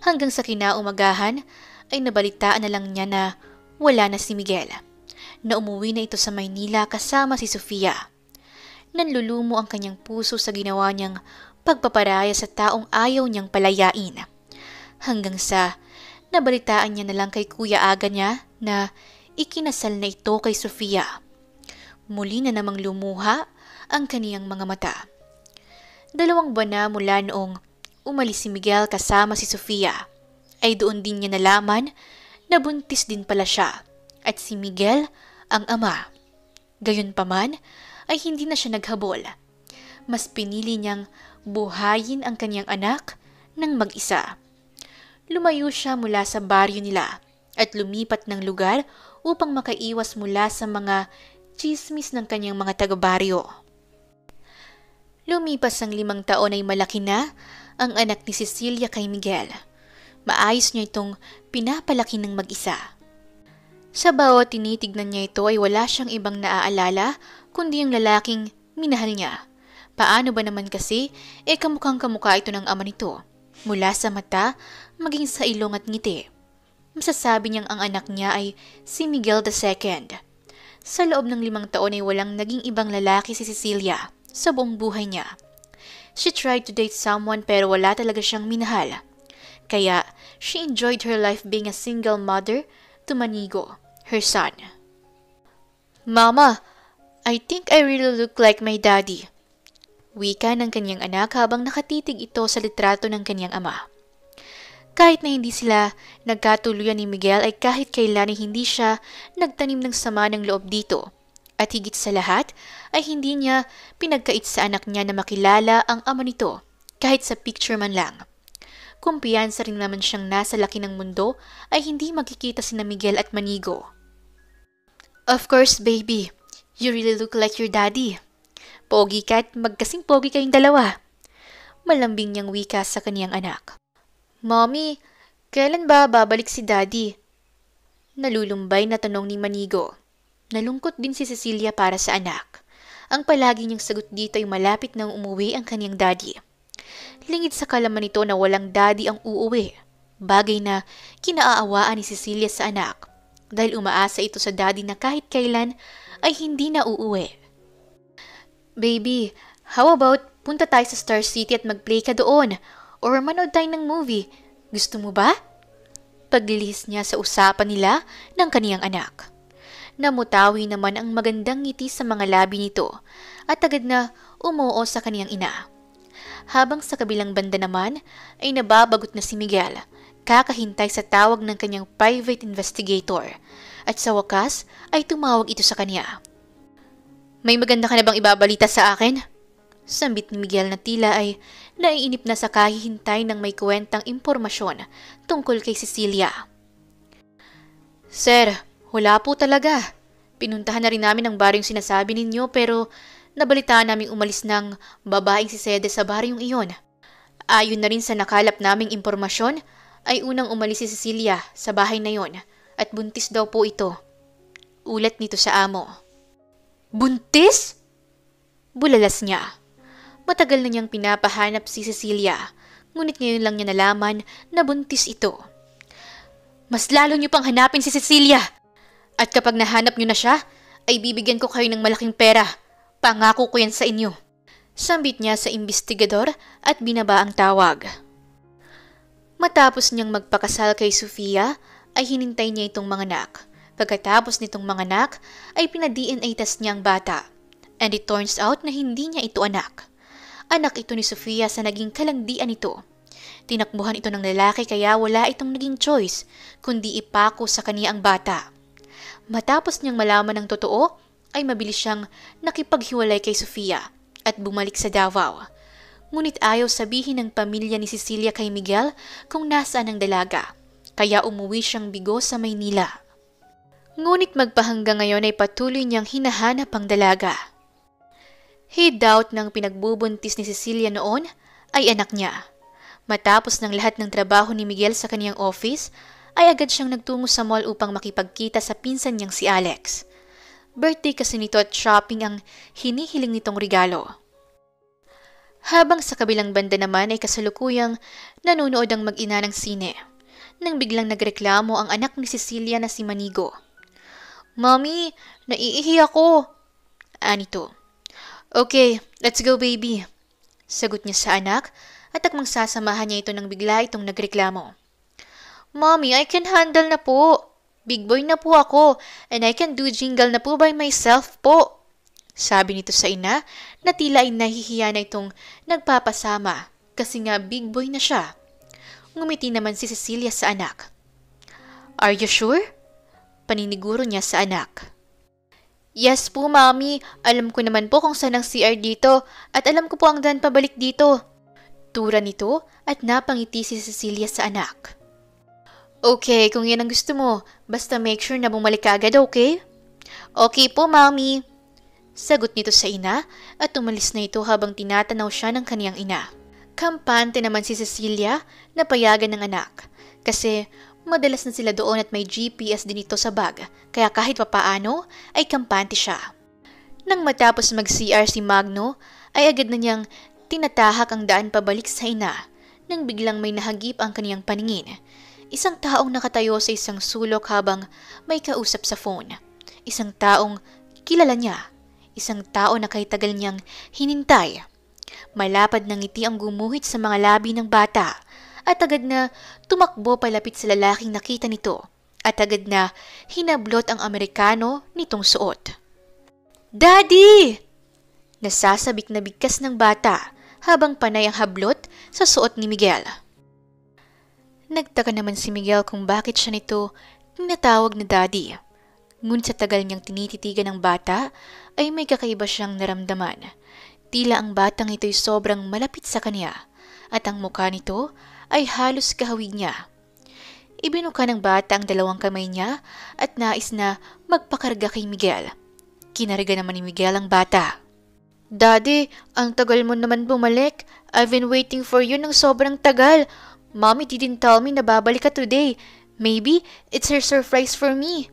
A: Hanggang sa kinaumagahan ay nabalitaan na lang niya na wala na si Miguel, na umuwi na ito sa Maynila kasama si Sofia. Nanlulumo ang kanyang puso sa ginawa niyang pagpaparaya sa taong ayaw niyang palayain. Hanggang sa nabalitaan niya na lang kay Kuya Aga niya na ikinasal na ito kay Sofia. Muli na namang lumuha ang kaniyang mga mata. 2 buwan na mula noong umalis si Miguel kasama si Sofia, ay doon din niya nalaman na buntis din pala siya at si Miguel ang ama. Gayunpaman ay hindi na siya naghabol. Mas pinili niyang buhayin ang kanyang anak ng mag-isa. Lumayo siya mula sa baryo nila at lumipat ng lugar upang makaiwas mula sa mga tsismis ng kanyang mga taga-baryo. Lumipas ang 5 taon ay malaki na ang anak ni Cecilia kay Miguel. Maayos niya itong pinapalaki ng mag-isa. Sa bawat tinitignan niya ito ay wala siyang ibang naaalala kundi ang lalaking minahal niya. Paano ba naman kasi kamukhang kamukha ito ng ama nito, mula sa mata maging sa ilong at ngiti. Masasabi niyang ang anak niya ay si Miguel II. Sa loob ng 5 taon ay walang naging ibang lalaki si Cecilia sa buong buhay niya. She tried to date someone pero wala talaga siyang minahal. Kaya she enjoyed her life being a single mother to Manigo, her son. Mama, I think I really look like my daddy. Wika ng kanyang anak habang nakatitig ito sa litrato ng kanyang ama. Kahit na hindi sila nagkatuluyan ni Miguel ay kahit kailan ay hindi siya nagtanim ng sama ng loob dito. At higit sa lahat ay hindi niya pinagkait sa anak niya na makilala ang ama nito kahit sa picture man lang. Kumpiyansa rin naman siyang nasa laki ng mundo ay hindi magkikita sina Miguel at Manigo. Of course, baby, you really look like your daddy. Pogi ka at magkasing pogi kayong dalawa. Malambing niyang wika sa kaniyang anak. Mommy, kailan ba babalik si Daddy? Nalulumbay na tanong ni Manigo. Nalungkot din si Cecilia para sa anak. Ang palagi niyang sagot dito ay malapit nang umuwi ang kaniyang daddy. Lingid sa kalaman nito na walang daddy ang uuwi. Bagay na kinaaawaan ni Cecilia sa anak dahil umaasa ito sa daddy na kahit kailan ay hindi na uuwi. Baby, how about punta tayo sa Star City at mag-play ka doon? Or manood tayo ng movie. Gusto mo ba? Paglilihis niya sa usapan nila ng kaniyang anak. Namutawi naman ang magandang ngiti sa mga labi nito at agad na umuo sa kaniyang ina. Habang sa kabilang banda naman ay nababagot na si Miguel, kakahintay sa tawag ng kanyang private investigator at sa wakas ay tumawag ito sa kanya. May maganda ka na bang ibabalita sa akin? Sambit ni Miguel na tila ay naiinip na sa kahihintay ng may kwentang impormasyon tungkol kay Cecilia. Sir, wala po talaga. Pinuntahan na rin namin ang baryong sinasabi ninyo pero nabalitaan naming umalis ng babaeng si Sede sa baryong iyon. Ayon na rin sa nakalap naming impormasyon ay unang umalis si Cecilia sa bahay na yon at buntis daw po ito. Ulat nito sa amo. Buntis? Bulalas niya. Matagal na niyang pinapahanap si Cecilia, ngunit ngayon lang niya nalaman na buntis ito. Mas lalo niyo pang hanapin si Cecilia! At kapag nahanap niyo na siya, ay bibigyan ko kayo ng malaking pera. Pangako ko yan sa inyo. Sambit niya sa imbestigador at binaba ang tawag. Matapos niyang magpakasal kay Sofia, ay hinintay niya itong manganak. Pagkatapos nitong manganak, ay pinad-DNA test niya ang bata. And it turns out na hindi niya ito anak. Anak ito ni Sofia sa naging kalandian nito. Tinakbuhan ito ng lalaki kaya wala itong naging choice, kundi ipako sa kanya ang bata. Matapos niyang malaman ng totoo, ay mabilis siyang nakipaghiwalay kay Sofia at bumalik sa Davao. Ngunit ayaw sabihin ng pamilya ni Cecilia kay Miguel kung nasaan ang dalaga, kaya umuwi siyang bigo sa Maynila. Ngunit magpahanggang ngayon ay patuloy niyang hinahanap ang dalaga. He doubt ng pinagbubuntis ni Cecilia noon ay anak niya. Matapos ng lahat ng trabaho ni Miguel sa kaniyang office, ay agad siyang nagtungo sa mall upang makipagkita sa pinsan niyang si Alex. Birthday kasi nito at shopping ang hinihiling nitong regalo. Habang sa kabilang banda naman ay kasalukuyang nanonood ang mag-ina ng sine, nang biglang nagreklamo ang anak ni Cecilia na si Manigo. Mommy, naiihi ako. Anito. Okay, let's go baby. Sagot niya sa anak at akmang sasamahan niya ito nang bigla itong nagreklamo. Mommy, I can handle na po. Big boy na po ako and I can do jingle na po by myself po. Sabi nito sa ina na tila ay nahihiya na itong nagpapasama kasi nga big boy na siya. Ngumiti naman si Cecilia sa anak. Are you sure? Paniniguro niya sa anak. Yes po, Mommy. Alam ko naman po kung saan ang CR dito at alam ko po ang daan pabalik dito. Tura nito at napangiti si Cecilia sa anak. Okay, kung yan ang gusto mo, basta make sure na bumalik ka agad, okay? Okay po, Mommy. Sagot nito sa ina at umalis na ito habang tinatanaw siya ng kaniyang ina. Kampante naman si Cecilia na payagan ng anak kasi madalas na sila doon at may GPS din ito sa bag, kaya kahit papaano ay kampante siya. Nang matapos mag-CR si Magno, ay agad na niyang tinatahak ang daan pabalik sa ina, nang biglang may nahagip ang kaniyang paningin. Isang taong nakatayo sa isang sulok habang may kausap sa phone. Isang taong kilala niya. Isang tao na kahit tagal niyang hinintay. Malapad ng ngiti ang gumuhit sa mga labi ng bata. At agad na tumakbo palapit sa lalaking nakita nito at agad na hinablot ang Amerikano nitong suot. Daddy! Nasasabik na bigkas ng bata habang panay ang hablot sa suot ni Miguel. Nagtaka naman si Miguel kung bakit siya nito tinatawag na daddy. Ngunit sa tagal niyang tinititigan ng bata ay may kakaiba siyang naramdaman. Tila ang batang ito'y sobrang malapit sa kanya at ang mukha nito ay halos kahawig niya. Ibinuka ng bata ang dalawang kamay niya at nais na magpakarga kay Miguel. Kinarga naman ni Miguel ang bata. Daddy, ang tagal mo naman bumalik. I've been waiting for you ng sobrang tagal. Mommy didn't tell me na babalik ka today. Maybe it's her surprise for me.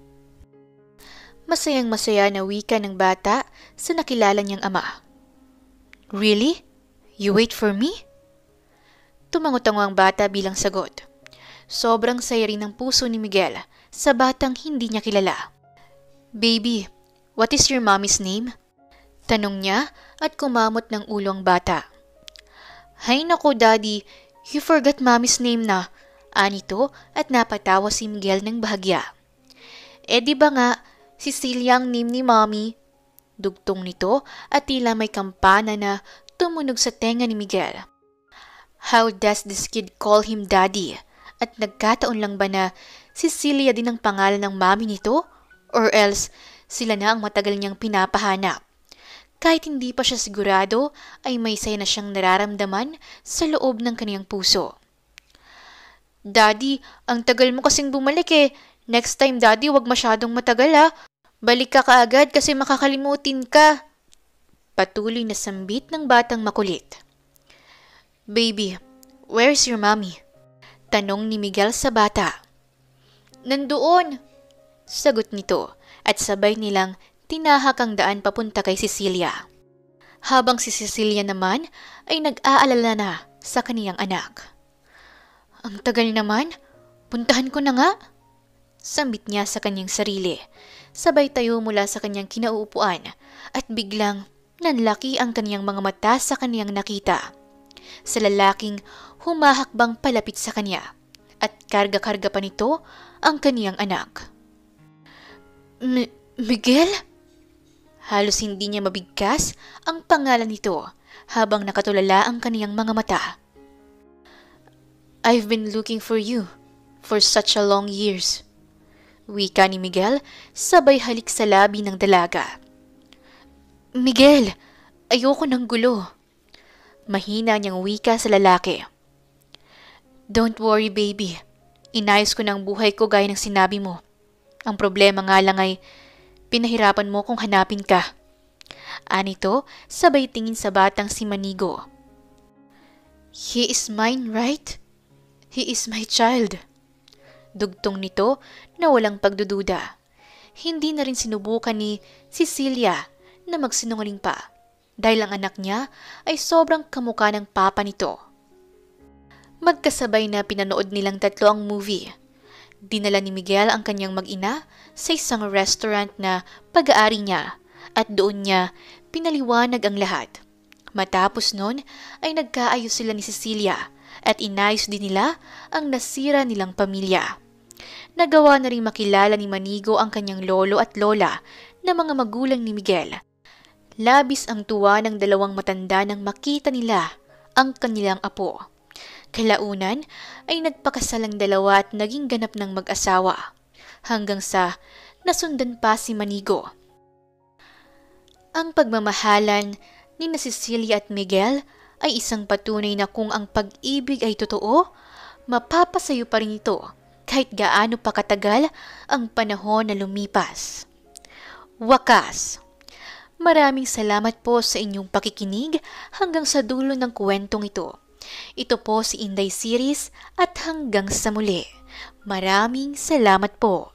A: Masayang masaya na wika ng bata sa nakilala niyang ama. Really? You wait for me? Tumango-tango ang bata bilang sagot. Sobrang saya rin ng puso ni Miguel sa batang hindi niya kilala. Baby, what is your mommy's name? Tanong niya at kumamot ng ulo ang bata. Hay nako daddy, you forgot mommy's name na. Anito at napatawa si Miguel ng bahagya. Di ba nga, Cecilia ang name ni mommy? Dugtong nito at tila may kampana na tumunog sa tenga ni Miguel. How does this kid call him daddy? At nagkataon lang ba na Cecilia din ang pangalan ng mami nito? Or else sila na ang matagal niyang pinapahanap? Kahit hindi pa siya sigurado, ay may saya na siyang nararamdaman sa loob ng kaniyang puso. Daddy, ang tagal mo kasing bumalik eh. Next time, Daddy, wag masyadong matagal ha. Balik ka kaagad kasi makakalimutin ka. Patuloy na sambit ng batang makulit. Baby, where's your mommy? Tanong ni Miguel sa bata. Nandoon, sagot nito at sabay nilang tinahak ang daan papunta kay Cecilia. Habang si Cecilia naman ay nag-aalala na sa kaniyang anak. Ang tagal naman, puntahan ko na nga. Sambit niya sa kanyang sarili, sabay tayo mula sa kanyang kinauupuan at biglang nanlaki ang kaniyang mga mata sa kaniyang nakita. Sa lalaking humahakbang palapit sa kanya at karga-karga pa nito ang kaniyang anak. Miguel? Halos hindi niya mabigkas ang pangalan nito habang nakatulala ang kaniyang mga mata. I've been looking for you for such a long years. Wika ni Miguel sabay halik sa labi ng dalaga. Miguel, ayoko ng gulo. Mahina niyang wika sa lalaki. Don't worry baby, inayos ko ng buhay ko gaya ng sinabi mo. Ang problema nga lang ay pinahirapan mo kung hanapin ka. Anito sabay tingin sa batang si Manigo. He is mine, right? He is my child. Dugtong nito na walang pagdududa. Hindi na rin sinubukan ni Cecilia na magsinungaling pa dahil ang anak niya ay sobrang kamukha ng papa nito. Magkasabay na pinanood nilang tatlo ang movie. Dinala ni Miguel ang kanyang mag-ina sa isang restaurant na pag-aari niya at doon niya pinaliwanag ang lahat. Matapos nun ay nagkaayos sila ni Cecilia at inayos din nila ang nasira nilang pamilya. Nagawa na rin makilala ni Manigo ang kanyang lolo at lola na mga magulang ni Miguel. Labis ang tuwa ng dalawang matanda nang makita nila ang kanilang apo. Kalaunan ay nagpakasal ang dalawa at naging ganap ng mag-asawa hanggang sa nasundan pa si Manigo. Ang pagmamahalan ni Cecilia at Miguel ay isang patunay na kung ang pag-ibig ay totoo, mapapasayo pa rin ito kahit gaano pa katagal ang panahon na lumipas. Wakas! Maraming salamat po sa inyong pakikinig hanggang sa dulo ng kwentong ito. Ito po si Inday Series at hanggang sa muli. Maraming salamat po.